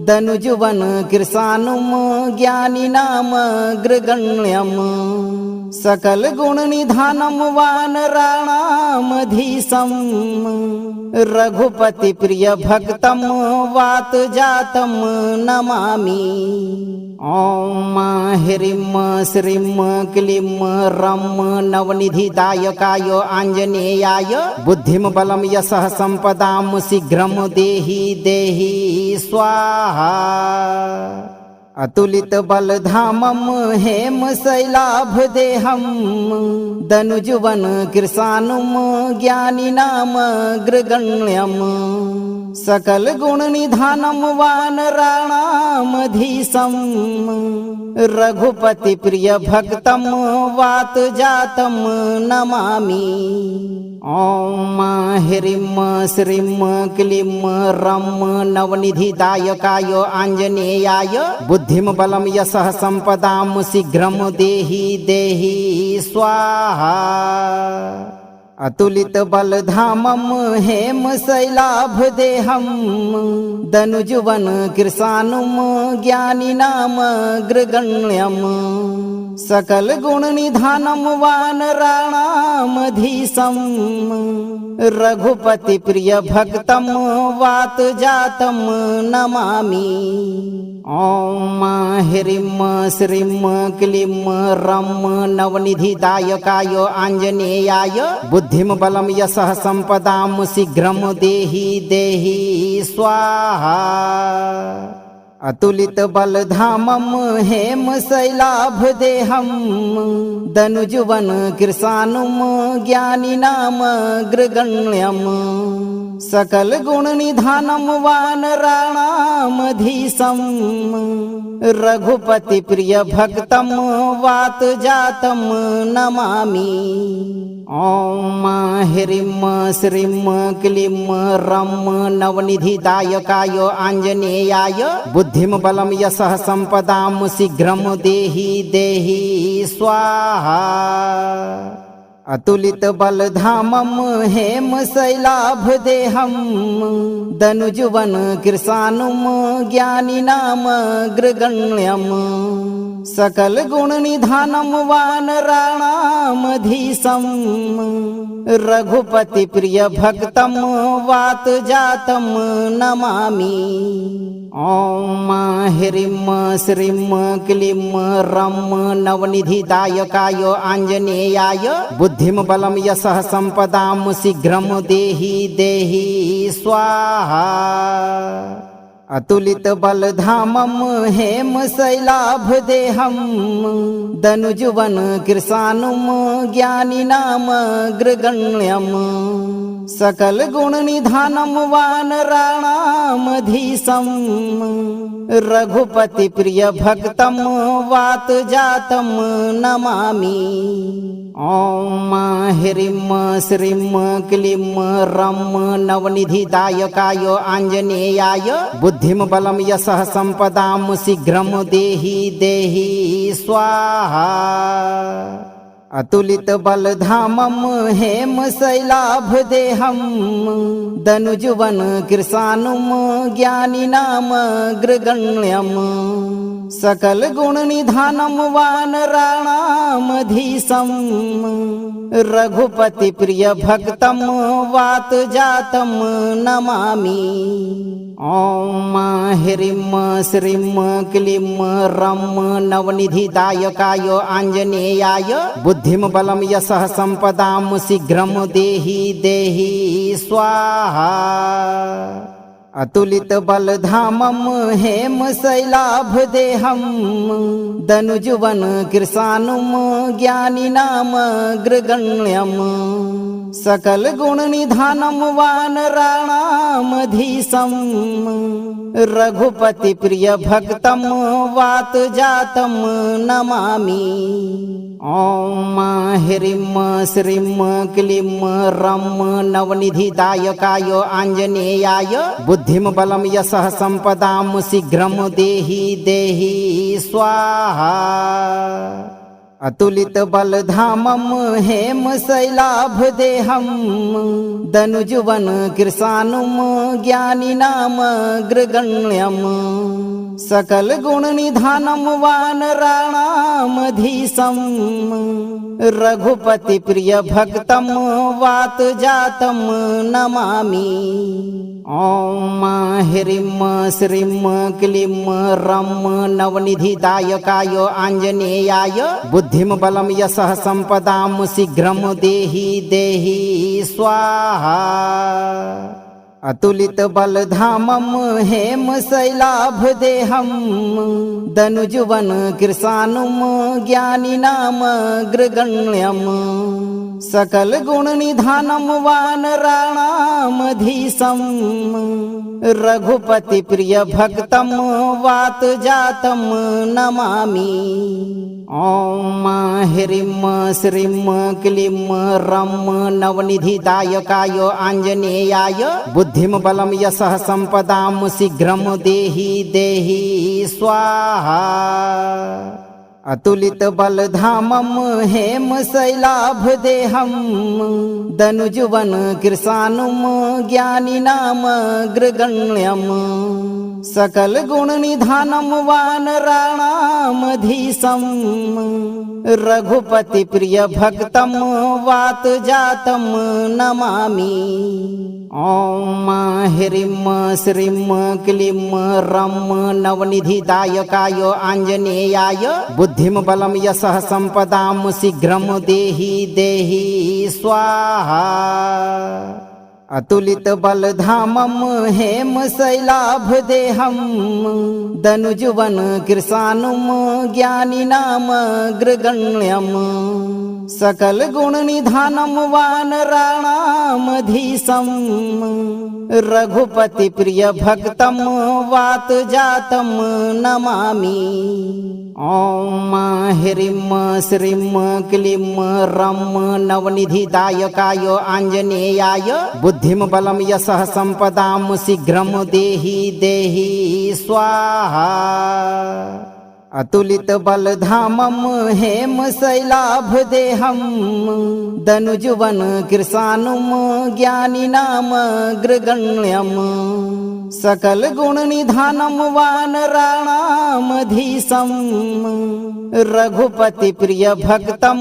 [SPEAKER 2] दनुजुवन कृशानुम ज्ञानिनाम ग्रगण्यम् सकल गुण निधानम वानराणामधीशं रघुपति प्रिय भक्तम वात जातम नमामि। ओम ह्रीं श्रीं क्लीं रं नवनिधिदायकाय आञ्जनेयाय बुद्धिं बलं यशः सम्पदां शीघ्रं देहि देहि स्वाहा। अतुलित बलधामं हेम शैलाभदेहं दनुजुवन कृशानुम ज्ञानिनाम ग्रगण्यम् सकल गुण निधानम वानराणामधीशं रघुपति प्रिय भक्तम वात जातम नमामि। ओम ह्रीं श्रीं क्लीं रं नवनिधिदायकाय आञ्जनेयाय बुद्धिं बलं यशः सम्पदां शीघ्रं देहि देहि स्वाहा। अतुलित बलधामं हेम शैलाभदेहं दनुजुवन कृशानुम ज्ञानिनाम ग्रगण्यम् सकल गुण निधानम वानराणामधीशं रघुपति प्रिय भक्तम वात जातम नमामि। ओम ह्रीं श्रीं क्लीं रं नवनिधिदायकाय आञ्जनेयाय बुद्धिं बलं यशः सम्पदां शीघ्रं देहि देहि स्वाहा। अतुलित बलधामं हेम शैलाभदेहं दनुजुवन कृशानुम ज्ञानिनाम ग्रगण्यम् सकल गुण निधानम वानराणामधीशं रघुपति प्रिय भक्तम वात जातम नमामि। ओम ह्रीं श्रीं क्लीं रं नवनिधिदायकाय आञ्जनेयाय बुद्धिं बलं यशः सम्पदां शीघ्रं देहि देहि स्वाहा। अतुलित बलधामं हेम शैलाभ देहं दनुजुवन कृशानुम ज्ञानिनाम ग्रगण्यम सकल गुण निधानम वानराणामधीशं रघुपति प्रिय भक्तम वात जातम नमामि। ओम ह्रीं श्रीं क्लीं रं नवनिधिदायकाय आञ्जनेयाय बुद्धिं बलं यशः सम्पदां शीघ्रं देहि देहि स्वाहा। अतुलित बलधामं हेम शैलाभ देहं दनुजुवन कृशानुम ज्ञानिनाम ग्रगण्यम सकल गुण निधानम वानराणामधीशं रघुपति प्रिय भक्तम वात जातम नमामि। ओम ह्रीं श्रीं क्लीं रं नवनिधिदायकाय आञ्जनेयाय बुद्धिं बलं यशः सम्पदां शीघ्रं देहि देहि स्वाहा। अतुलित बलधामं हेम शैलाभ देहं दनुजुवन कृशानुम ज्ञानिनाम ग्रगण्यम सकल गुण निधानम वानराणामधीशं रघुपति प्रिय भक्तम वात जातम नमामि। ओम ह्रीं श्रीं क्लीं रं नवनिधिदायकाय आञ्जनेयाय बुद्धिं बलं यशः सम्पदां शीघ्रं देहि देहि स्वाहा। अतुलित बलधामं हेम शैलाभ देहं दनुजुवन कृशानुम ज्ञानिनाम ग्रगण्यम सकल गुण निधानम वानराणामधीशं रघुपति प्रिय भक्तम वात जातम नमामि। ओम ह्रीं श्रीं क्लीं रं नवनिधिदायकाय आञ्जनेयाय बुद्धिं बलं यशः सम्पदां शीघ्रं देहि देहि स्वाहा। अतुलित बलधामं हेम शैलाभ देहं दनुजुवन कृशानुम ज्ञानिनाम ग्रगण्यम सकल गुण निधानम वानराणामधीशं रघुपति प्रिय भक्तम वात जातम नमामि। ओम ह्रीं श्रीं क्लीं रं नवनिधिदायकाय आञ्जनेयाय बुद्धिं बलं यशः सम्पदां शीघ्रं देहि देहि स्वाहा। अतुलित बलधामं हेम शैलाभ देहं दनुजुवन कृशानुम ज्ञानिनाम ग्रगण्यम सकल गुण निधानम वानराणामधीशं रघुपति प्रिय भक्तम वात जातम नमामि। ओम ह्रीं श्रीं क्लीं रं नवनिधिदायकाय आञ्जनेयाय बुद्धिं बलं यशः सम्पदां शीघ्रं देहि देहि स्वाहा। अतुलित बलधामं हेम शैलाभ देहं दनुजुवन कृशानुम ज्ञानिनाम ग्रगण्यम सकल गुण निधानम वानराणामधीशं रघुपति प्रिय भक्तम वात जातम नमामि। ओम ह्रीं श्रीं क्लीं रं नवनिधिदायकाय आञ्जनेयाय बुद्धिं बलं यशः सम्पदां शीघ्रं देहि देहि स्वाहा। अतुलित बलधामं हेम शैलाभ देहं दनुजुवन कृशानुम ज्ञानिनाम ग्रगण्यम सकल गुण निधानम वानराणामधीशं रघुपति प्रिय भक्तम वात जातम नमामि। ओम ह्रीं श्रीं क्लीं रं नवनिधिदायकाय आञ्जनेयाय बुद्धिं बलं यशः सम्पदां शीघ्रं देहि देहि स्वाहा। अतुलित बलधामं हेम शैलाभ देहं दनुजुवन कृशानुम ज्ञानिनामग्रगण्यम् सकल गुण निधानम वानराणामधीशं रघुपति प्रिय भक्तम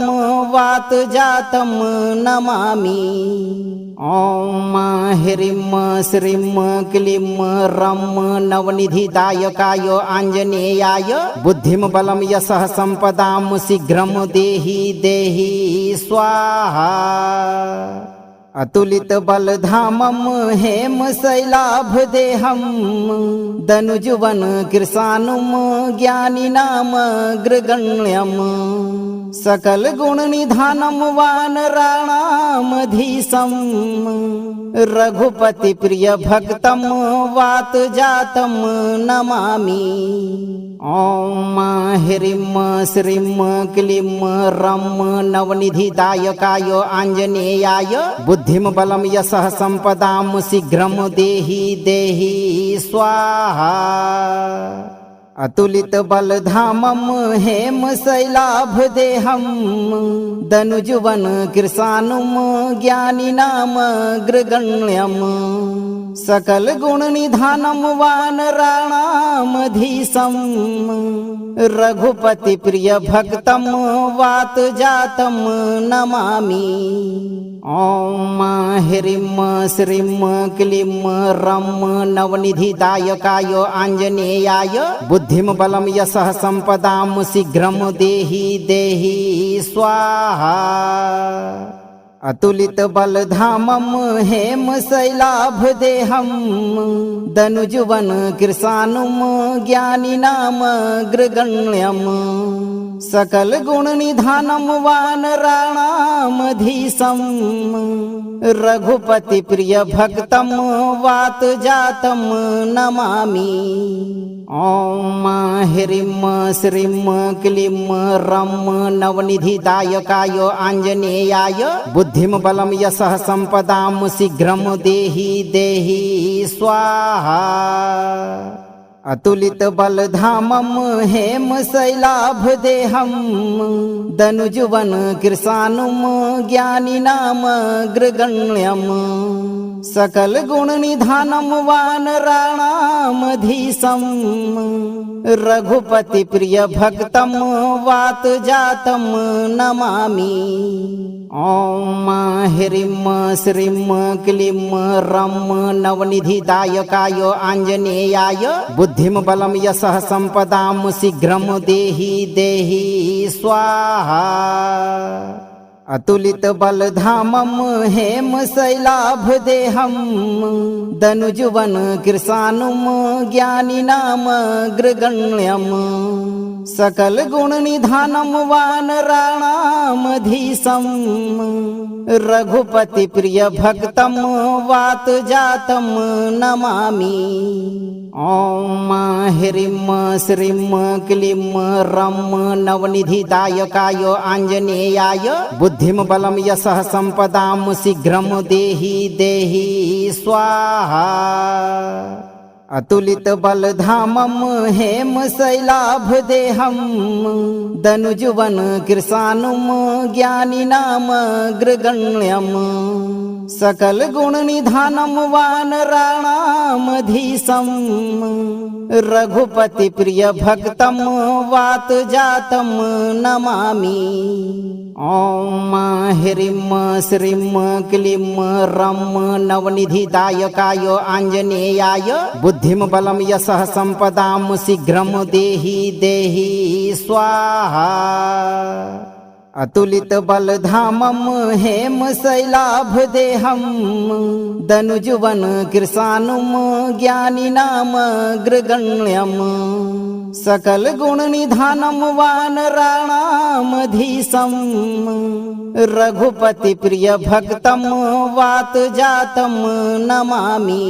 [SPEAKER 2] वात जातम नमामि। ओम ह्रीं श्रीं क्लीं रं नवनिधिदायकाय आञ्जनेयाय बुद्धिं बलं यशः सम्पदां शीघ्रं देहि देहि स्वाहा। अतुलित बलधामं हेम शैलाभ देहं दनुजुवन कृशानुम ज्ञानिनामग्रगण्यम् सकल गुण निधानम वानराणामधीशं रघुपति प्रिय भक्तम वात जातम नमामि। ओम ह्रीं श्रीं क्लीं रं नवनिधिदायकाय आञ्जनेयाय बुद्धिं बलं यशः सम्पदां शीघ्रं देहि देहि स्वाहा। अतुलित बलधामं हेम शैलाभ देहं दनुजुवन कृशानुम ज्ञानिनामग्रगण्यम् सकल गुण निधानम वानराणामधीशं रघुपति प्रिय भक्तम वात जातम नमामि। ओम ह्रीं श्रीं क्लीं रं नवनिधिदायकाय आञ्जनेयाय बुद्धिं बलं यशः सम्पदां शीघ्रं देहि देहि स्वाहा। अतुलित बलधामं हेम शैलाभ देहं दनुजुवन कृशानुम ज्ञानिनामग्रगण्यम् सकल गुण निधानम वानराणामधीशं रघुपति प्रिय भक्तम वात जातम नमामि। ओम ह्रीं श्रीं क्लीं रं नवनिधिदायकाय आञ्जनेयाय बुद्धिं बलं यशः सम्पदां शीघ्रं देहि देहि स्वाहा। अतुलित बलधामं हेम शैलाभ देहं दनुजुवन कृशानुम ज्ञानिनामग्रगण्यम् सकल गुण निधानम वानराणामधीशं रघुपति प्रिय भक्तम वात जातम नमामि। ओम ह्रीं श्रीं क्लीं रं नवनिधिदायकाय आञ्जनेयाय बुद्धिं बलं यशः सम्पदां शीघ्रं देहि देहि स्वाहा। अतुलित बलधामं हेम शैलाभ देहं दनुजुवन कृशानुम ज्ञानिनामग्रगण्यम् सकल गुण निधानम वानराणामधीशं रघुपति प्रिय भक्तम वात जातम नमामि। ओम ह्रीं श्रीं क्लीं रं नवनिधिदायकाय आञ्जनेयाय बुद्धिं बलं यशः सम्पदां शीघ्रं देहि देहि स्वाहा। अतुलित बलधामं हेम शैलाभ देहं दनुजुवन कृशानुम ज्ञानिनामग्रगण्यम् सकल गुण निधानम वानराणामधीशं रघुपति प्रिय भक्तम वात जातम नमामि। ओम ह्रीं श्रीं क्लीं रं नवनिधिदायकाय आञ्जनेयाय बुद्धिं बलं यशः सम्पदां शीघ्रं देहि देहि स्वाहा। अतुलित बलधामं हेम शैलाभ देहं दनुजुवन कृशानुम ज्ञानिनामग्रगण्यम् सकल गुण निधानम वानराणामधीशं रघुपति प्रिय भक्तम वात जातम नमामि।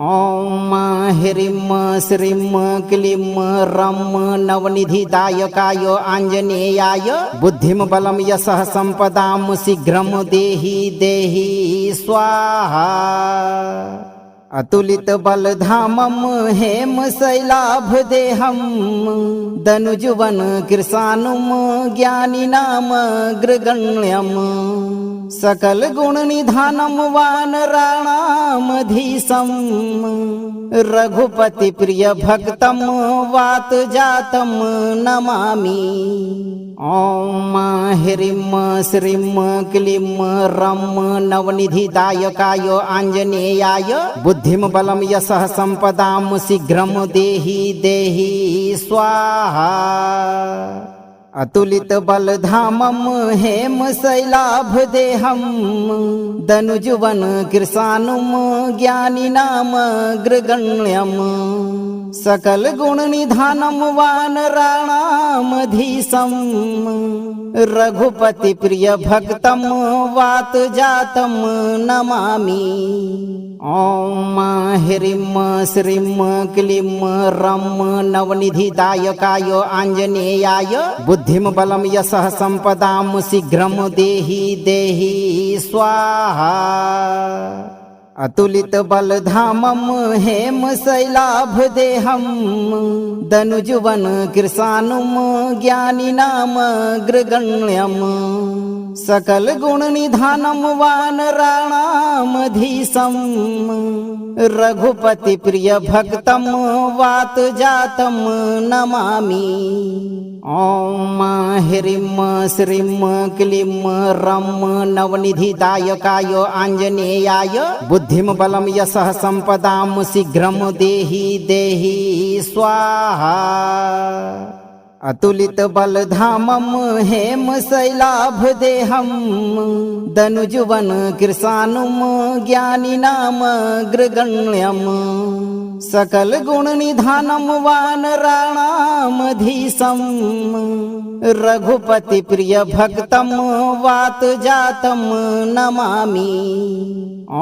[SPEAKER 2] ओम ह्रीं श्रीं क्लीं रं नवनिधिदायकाय आञ्जनेयाय बुद्धिं बलं यशः सम्पदां शीघ्रं देहि देहि स्वाहा। अतुलित बलधामं हेमशैलाभदेहं दनुजुवन कृशानुम ज्ञानिनामग्रगण्यं सकल गुण निधानं वानराणामधीशं रघुपति प्रिय भक्तं वातजातं नमामि। ॐ ह्रीं श्रीं क्लीं रं नवनिधिदायकाय आञ्जनेयाय बुद्धिं बलं यशः सम्पदां शीघ्रं देहि देहि स्वाहा। अतुलित बलधामं हेमशैलाभदेहं दनुजुवन कृशानुम ज्ञानिनामग्रगण्यं सकल गुण निधानं वानराणामधीशं रघुपति प्रिय भक्तं वातजातं नमामि। ॐ ह्रीं श्रीं क्लीं रं नवनिधिदायकाय आञ्जनेयाय बुद्धिं बलं यशः सम्पदां शीघ्रं देहि देहि स्वाहा। अतुलित बलधामं हेमशैलाभदेहं दनुजुवन कृशानुम ज्ञानिनामग्रगण्यं सकल गुण निधानं वानराणामधीशं रघुपति प्रिय भक्तं वातजातं नमामि। ॐ ह्रीं श्रीं क्लीं रं नवनिधिदायकाय आञ्जनेयाय बुद्धिं बलं यशः सम्पदां शीघ्रं देहि देहि स्वाहा। अतुलित बलधामं हेमशैलाभदेहं दनुजुवन कृशानुम ज्ञानिनामग्रगण्यं सकल गुण निधानं वानराणामधीशं रघुपति प्रिय भक्तं वातजातं नमामि। ॐ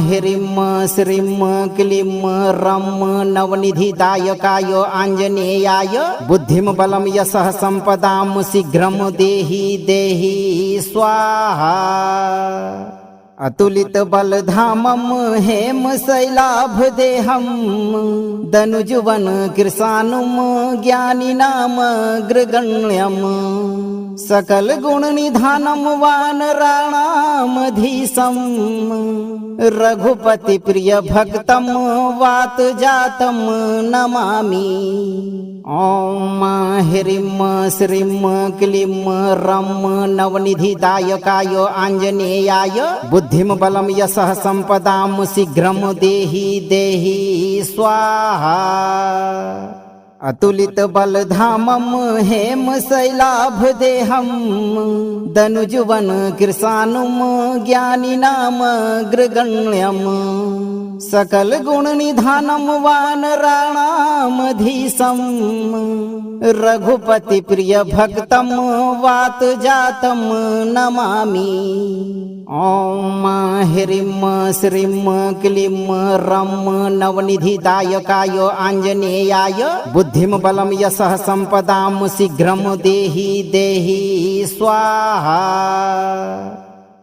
[SPEAKER 2] ह्रीं श्रीं क्लीं रं नवनिधिदायकाय आञ्जनेयाय बुद्धिं बलं यशः सम्पदां शीघ्रं देहि देहि स्वाहा। अतुलित बलधामं हेमशैलाभदेहं दनुजुवन कृशानुम ज्ञानिनामग्रगण्यं सकल गुण निधानं वानराणामधीशं रघुपति प्रिय भक्तं वातजातं नमामि। ॐ ह्रीं श्रीं क्लीं रं नवनिधिदायकाय आञ्जनेयाय बुद्धिं बलं यशः सम्पदां शीघ्रं देहि देहि स्वाहा। अतुलित बलधामं हेमशैलाभदेहं दनुजुवन कृशानुम ज्ञानिनामग्रगण्यं सकल गुण निधानं वानराणामधीशं रघुपति प्रिय भक्तं वातजातं नमामि। ॐ ह्रीं श्रीं क्लीं रं नवनिधिदायकाय आञ्जनेयाय बुद्धिं बलं यशः सम्पदां शीघ्रं देहि देहि स्वाहा।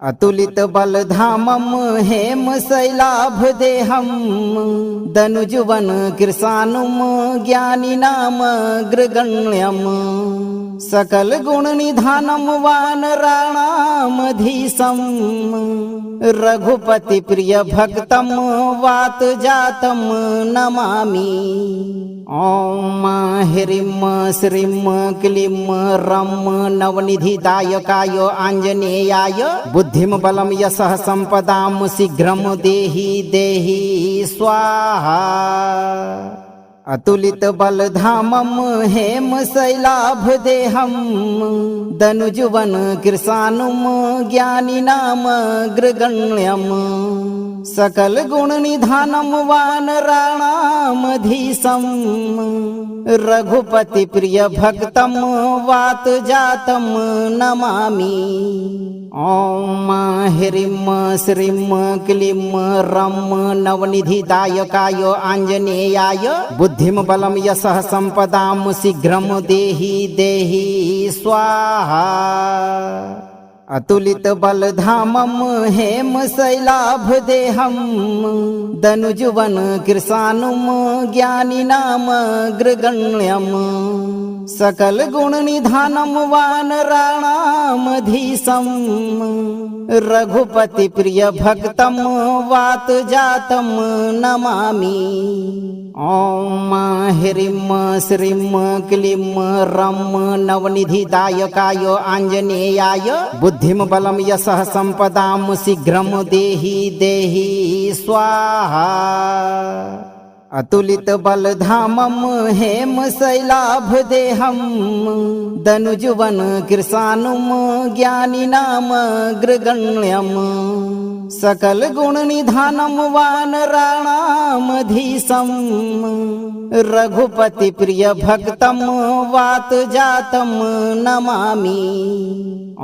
[SPEAKER 2] अतुलित बलधामं हेमशैलाभदेहं दनुजुवन कृशानुम ज्ञानिनामग्रगण्यं सकल गुण निधानं वानराणामधीशं रघुपति प्रिय भक्तं वातजातं नमामि। ॐ ह्रीं श्रीं क्लीं रं नवनिधिदायकाय आञ्जनेयाय बुद्धिं बलं यशः सम्पदां शीघ्रं देहि देहि स्वाहा। अतुलित बलधामं हेमशैलाभदेहं दनुजुवन कृशानुम ज्ञानिनामग्रगण्यं सकल गुण निधानं वानराणामधीशं रघुपति प्रिय भक्तं वातजातं नमामि। ॐ ह्रीं श्रीं क्लीं रं नवनिधिदायकाय आञ्जनेयाय बुद्धिं बलं यशः सम्पदां शीघ्रं देहि देहि स्वाहा। अतुलित बलधामं हेम शैलाभ देहं दनुजुवन कृशानुम ज्ञानिनामग्रगण्यं सकल गुण निधानं वानराणामधीशं रघुपति प्रिय भक्तं वात जातं नमामि। ओम ह्रीं श्रीं क्लीं रं नवनिधिदायकाय आञ्जनेयाय बुद्धिं बलं यशः सम्पदां शीघ्रं देहि देहि स्वाहा। अतुलित बलधामं हेम शैलाभ देहं दनुजुवन कृशानुम ज्ञानिनामग्रगण्यं सकल गुण निधानं वानराणामधीशं रघुपति प्रिय भक्तं वात जातं नमामि।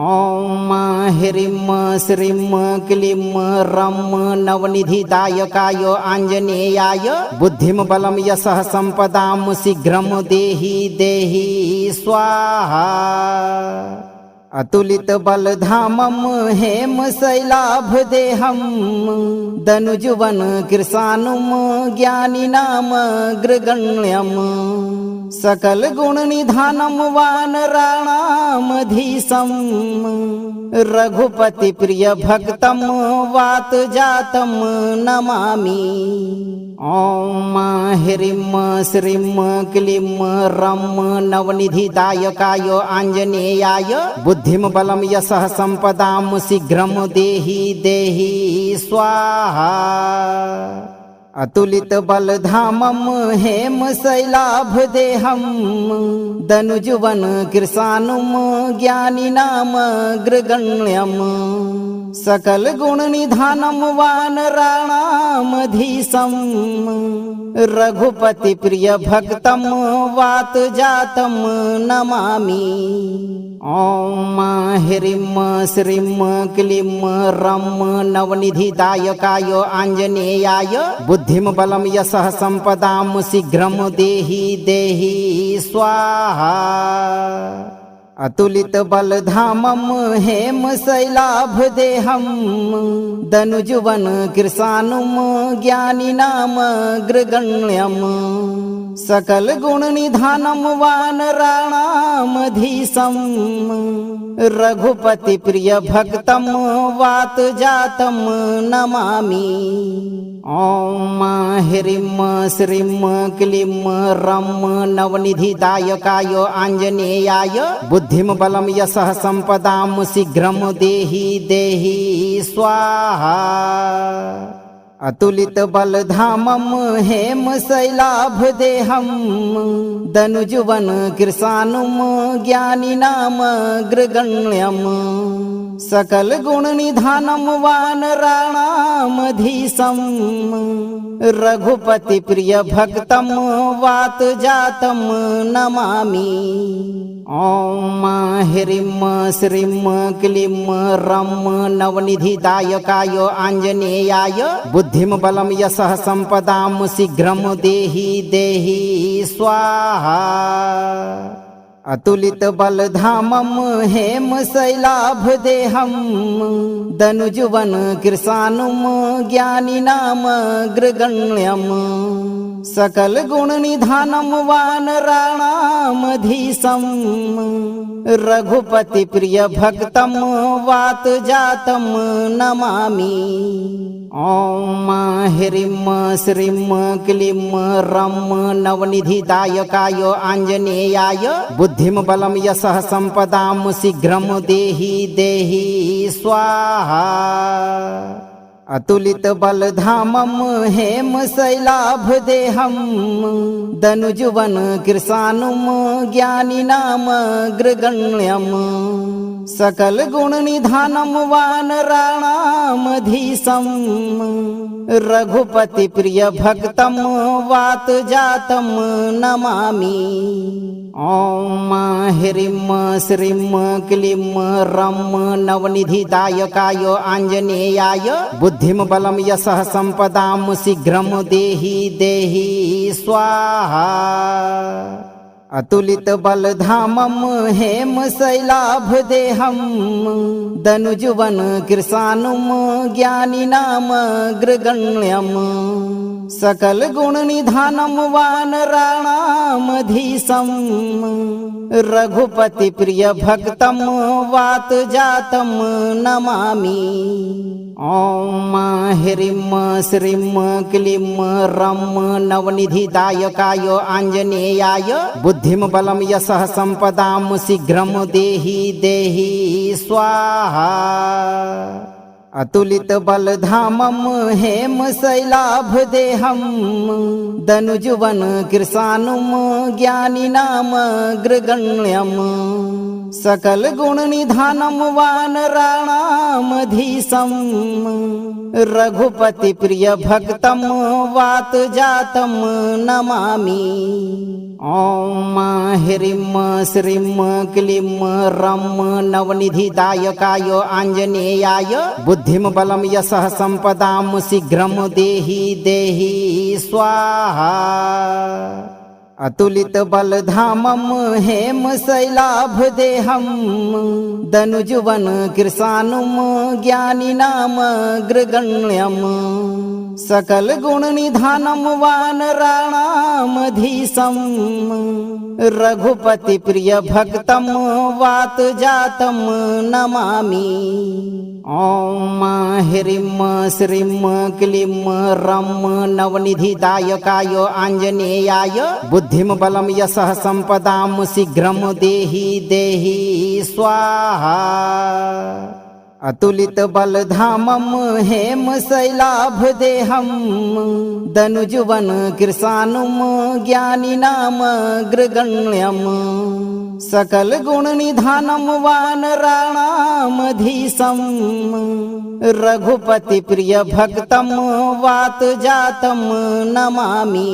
[SPEAKER 2] ओम ह्रीं श्रीं क्लीं रं नवनिधिदायकाय आञ्जनेयाय बुद्धिं बलं यशः सम्पदां शीघ्रं देहि देहि स्वाहा। अतुलित बलधामं हेम शैलाभ देहं दनुजुवन कृशानुम ज्ञानिनामग्रगण्यं सकल गुण निधानं वानराणामधीशं रघुपति प्रिय भक्तं वात जातं नमामि। ओम ह्रीं श्रीं क्लीं रं नवनिधिदायकाय आञ्जनेयाय बुद्धिं बलं यशः सम्पदां शीघ्रं देहि देहि स्वाहा। अतुलित बलधामं हेम शैलाभ देहं दनुजुवन कृशानुम ज्ञानिनामग्रगण्यं सकल गुण निधानं वानराणामधीशं रघुपति प्रिय भक्तं वात जातं नमामि। ओम ह्रीं श्रीं क्लीं रं नवनिधिदायकाय आञ्जनेयाय बुद्धिं बलं यशः सम्पदां शीघ्रं देहि देहि स्वाहा। अतुलित बलधामं हेम शैलाभ देहं दनुजुवन कृशानुम ज्ञानिनामग्रगण्यं सकल गुण निधानं वानराणामधीशं रघुपति प्रिय भक्तं वात जातं नमामि। ओम ह्रीं श्रीं क्लीं रं नवनिधिदायकाय आञ्जनेयाय बुद्धिं बलं यशः सम्पदां शीघ्रं देहि देहि स्वाहा। अतुलित बलधामं हेम शैलाभ देहं दनुजुवन कृशानुम ज्ञानिनामग्रगण्यं सकल गुण निधानं वानराणामधीशं रघुपति प्रिय भक्तं वात जातं नमामि। ओम ह्रीं श्रीं क्लीं रं नवनिधिदायकाय आञ्जनेयाय बुद्धिं बलं यशः सम्पदां शीघ्रं देहि देहि स्वाहा। अतुलित बलधामं हेम शैलाभ देहं दनुजुवन कृशानुम ज्ञानिनामग्रगण्यं सकल गुण निधानं वानराणामधीशं रघुपति प्रिय भक्तं वात जातं नमामि। ओम ह्रीं श्रीं क्लीं रं नवनिधिदायकाय आञ्जनेयाय बुद्धिं बलं यशः सम्पदां शीघ्रं देहि देहि स्वाहा। अतुलित बलधामं हेम शैलाभ देहं दनुजुवन कृशानुम ज्ञानिनामग्रगण्यं सकल गुण निधानं वानराणामधीशं रघुपति प्रिय भक्तं वात जातं नमामि। ओम ह्रीं श्रीं क्लीं रं नवनिधिदायकाय आञ्जनेयाय बुद्धिं बलं यशः सम्पदां शीघ्रं देहि देहि स्वाहा। अतुलित बलधामं हेम शैलाभदेहं दनुजुवन कृशानुम ज्ञानिनामग्रगण्यम् सकल गुण निधानम वानराणामधीशं रघुपति प्रिय भक्तम वात जातम नमामि। ओम ह्रीं श्रीं क्लीं रं नवनिधिदायकाय आञ्जनेयाय बुद्धिं बलं यशः सम्पदां शीघ्रं देहि देहि स्वाहा। अतुलित बलधामं हेम शैलाभदेहं दनुजुवन कृशानुम ज्ञानिनामग्रगण्यम् सकल गुण निधानम वानराणामधीशं रघुपति प्रिय भक्तम वात जातम नमामि। ओम ह्रीं श्रीं क्लीं रं नवनिधिदायकाय आञ्जनेयाय बुद्धिं बलं यशः सम्पदां शीघ्रं देहि देहि स्वाहा। अतुलित बलधामं हेम शैलाभदेहं दनुजुवन कृशानुम ज्ञानिनामग्रगण्यम् सकल गुण निधानम वानराणामधीशं रघुपति प्रिय भक्तम वात जातम नमामि। ओम ह्रीं श्रीं क्लीं रं नवनिधिदायकाय आञ्जनेयाय बुद्धिं बलं यशः सम्पदां शीघ्रं देहि देहि स्वाहा। अतुलित बलधामं हेम शैलाभदेहं दनुजुवन कृशानुम ज्ञानिनामग्रगण्यम् सकल गुण निधानम वानराणामधीशं रघुपति प्रिय भक्तम वात जातम नमामि।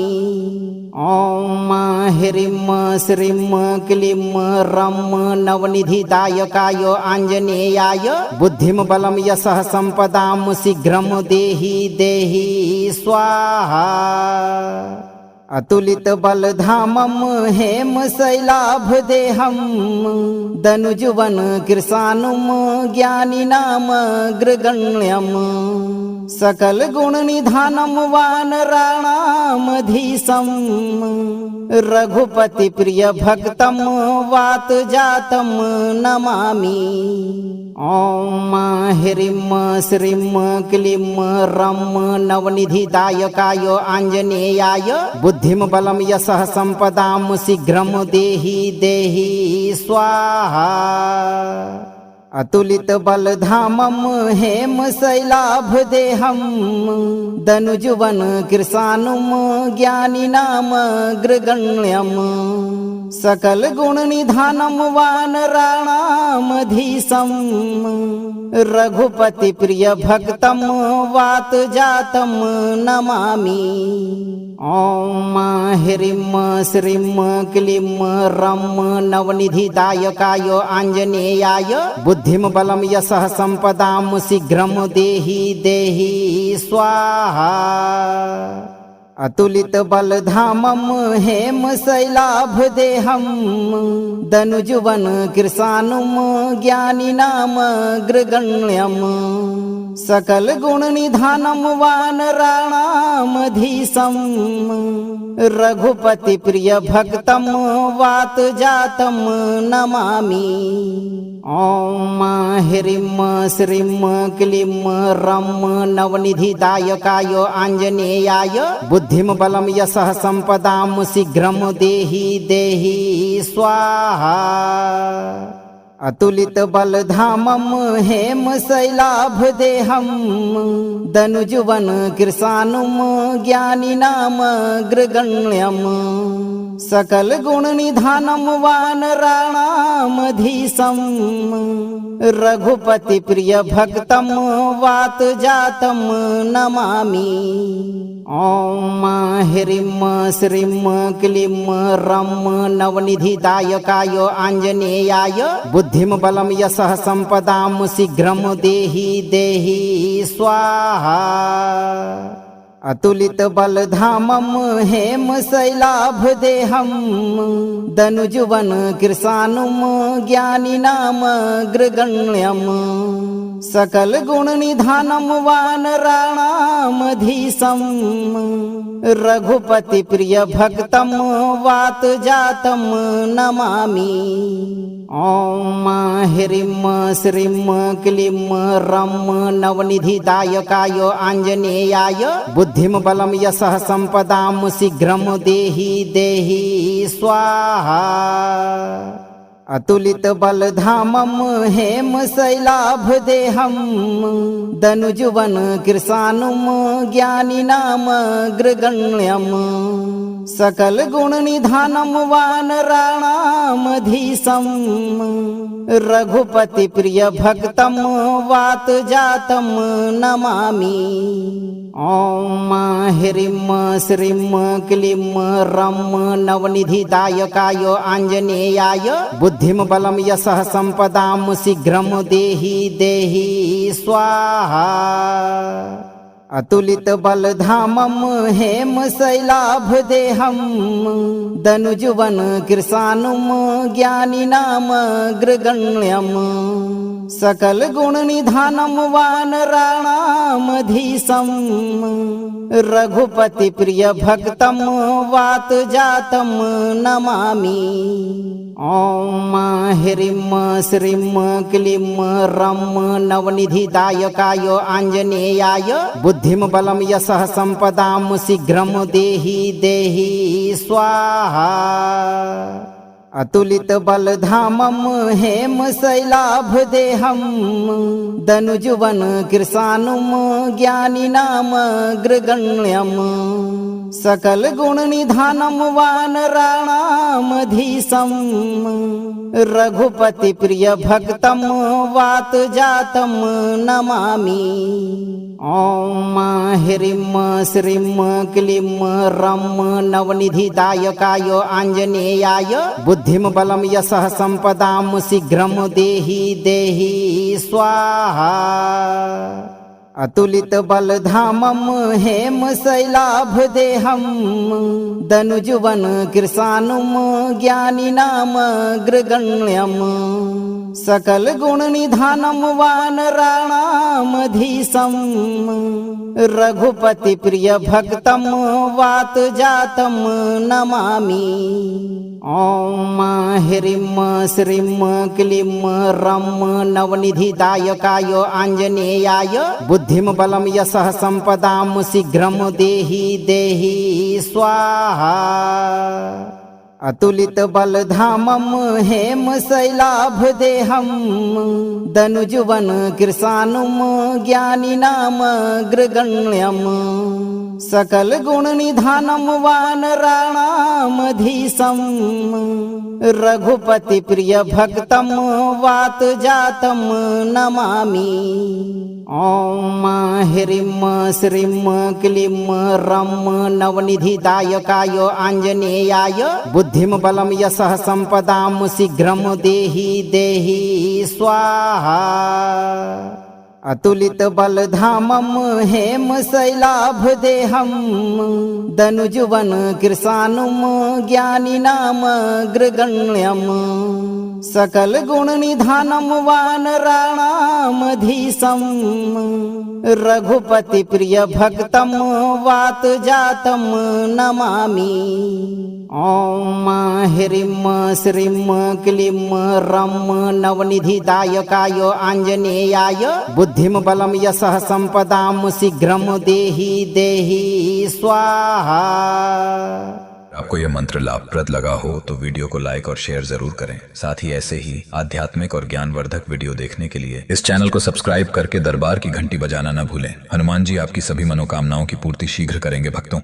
[SPEAKER 2] ओम ह्रीं श्रीं क्लीं रं नवनिधिदायकाय आञ्जनेयाय बुद्धिं बलं यशः सम्पदां शीघ्रं देहि देहि स्वाहा। अतुलित बलधामं हेम शैलाभदेहं दनुजुवन कृशानुम ज्ञानिनामग्रगण्यम् सकल गुण निधानम वानराणामधीशं रघुपति प्रिय भक्तम वात जातम नमामि। ओम ह्रीं श्रीं क्लीं रं नवनिधिदायकाय आञ्जनेयाय बुद्धिं बलं यशः सम्पदां शीघ्रं देहि देहि स्वाहा। अतुलित बलधामं हेम शैलाभदेहं दनुजुवन कृशानुम ज्ञानिनामग्रगण्यम् सकल गुण निधानम वानराणामधीशं रघुपति प्रिय भक्तम वात जातम नमामि। ओम ह्रीं श्रीं क्लीं रं नवनिधिदायकाय आञ्जनेयाय बुद्धिं बलं यशः सम्पदां शीघ्रं देहि देहि स्वाहा। अतुलित बलधामं हेम शैलाभदेहं दनुजुवन कृशानुम ज्ञानिनामग्रगण्यम् सकल गुण निधानम वानराणामधीशं रघुपति प्रिय भक्तम वात जातम नमामि। ओम ह्रीं श्रीं क्लीं रं नवनिधिदायकाय आञ्जनेयाय बुद्धिं बलं यशः सम्पदां शीघ्रं देहि देहि स्वाहा। अतुलित बलधामं हेम शैलाभदेहं दनुजुवन कृशानुम ज्ञानिनामग्रगण्यम् सकल गुण निधानम वानराणामधीशं रघुपति प्रिय भक्तम वात जातम नमामि। ओम ह्रीं श्रीं क्लीं रं नवनिधिदायकाय आञ्जनेयाय बुद्धिं बलं यशः सम्पदां शीघ्रं देहि देहि स्वाहा। अतुलित बलधामं हेम शैलाभदेहं दनुजुवन कृशानुम ज्ञानिनाम अग्रगण्यम् सकल गुण निधानम वानराणामधीशं रघुपति प्रिय भक्तम वात जातम नमामि। ओम ह्रीं श्रीं क्लीं रं नवनिधिदायकाय आञ्जनेयाय बुद्धिं बलं यशः सम्पदां शीघ्रं देहि देहि स्वाहा। अतुलित बलधामं हेम शैलाभदेहं दनुजुवन कृशानुम ज्ञानिनाम अग्रगण्यम् सकल गुण निधानम वानराणामधीशं रघुपति प्रिय भक्तम वात जातम नमामि। ओम ह्रीं श्रीं क्लीं रं नवनिधिदायकाय आञ्जनेयाय बुद्धिं बलं यशः सम्पदां शीघ्रं देहि देहि स्वाहा। अतुलित बलधामं हेम शैलाभदेहं दनुजुवन कृशानुम ज्ञानिनाम अग्रगण्यम् सकल गुण निधानम वानराणामधीशं रघुपति प्रिय भक्तम वात जातम नमामि। ओम ह्रीं श्रीं क्लीं रं नवनिधिदायकाय आञ्जनेयाय बुद्धिं बलं यशः सम्पदां शीघ्रं देहि देहि स्वाहा। अतुलित बलधामं हेम शैलाभदेहं दनुजुवन कृशानुम ज्ञानिनाम अग्रगण्यम् सकल गुण निधानम वानराणामधीशं रघुपति प्रिय भक्तम वात जातम नमामि। ओम ह्रीं श्रीं क्लीं रं नवनिधिदायकाय आञ्जनेयाय बुद्धिं बलं यशः सम्पदां शीघ्रं देहि देहि स्वाहा। अतुलित बलधामं हेम शैलाभदेहं दनुजुवन कृशानुम ज्ञानिनाम अग्रगण्यम् सकल गुण निधानम वानराणामधीशं रघुपति प्रिय भक्तम वात जातम नमामि। ओम ह्रीं श्रीं क्लीं रं नवनिधिदायकाय आञ्जनेयाय बुद्धिं बलं यशः सम्पदां शीघ्रं देहि देहि स्वाहा। अतुलित बलधामं हेम शैलाभदेहं दनुजुवन कृशानुम ज्ञानिनाम अग्रगण्यम् सकल गुण निधानम वानराणामधीशं रघुपति प्रिय भक्तम वात जातम नमामि। ओम ह्रीं श्रीं क्लीं रं नवनिधिदायकाय आञ्जनेयाय बुद्धिं बलं यशः सम्पदां शीघ्रं देहि देहि स्वाहा। अतुलित बलधामं हेम शैलाभदेहं दनुजुवन कृशानुम ज्ञानिनाम अग्रगण्यम् सकल गुण निधानम वानराणामधीशं रघुपति प्रिय भक्तम वात जातम नमामि। ओम ह्रीं श्रीं क्लीं रं नवनिधिदायकाय आञ्जनेयाय बुद्धिं बलं यशः सम्पदां शीघ्रं देहि देहि स्वाहा।
[SPEAKER 1] आपको यह मंत्र लाभप्रद लगा हो तो वीडियो को लाइक और शेयर जरूर करें। साथ ही ऐसे ही आध्यात्मिक और ज्ञानवर्धक वीडियो देखने के लिए इस चैनल को सब्सक्राइब करके दरबार की घंटी बजाना न भूलें। हनुमान जी आपकी सभी मनोकामनाओं की पूर्ति शीघ्र करेंगे भक्तों।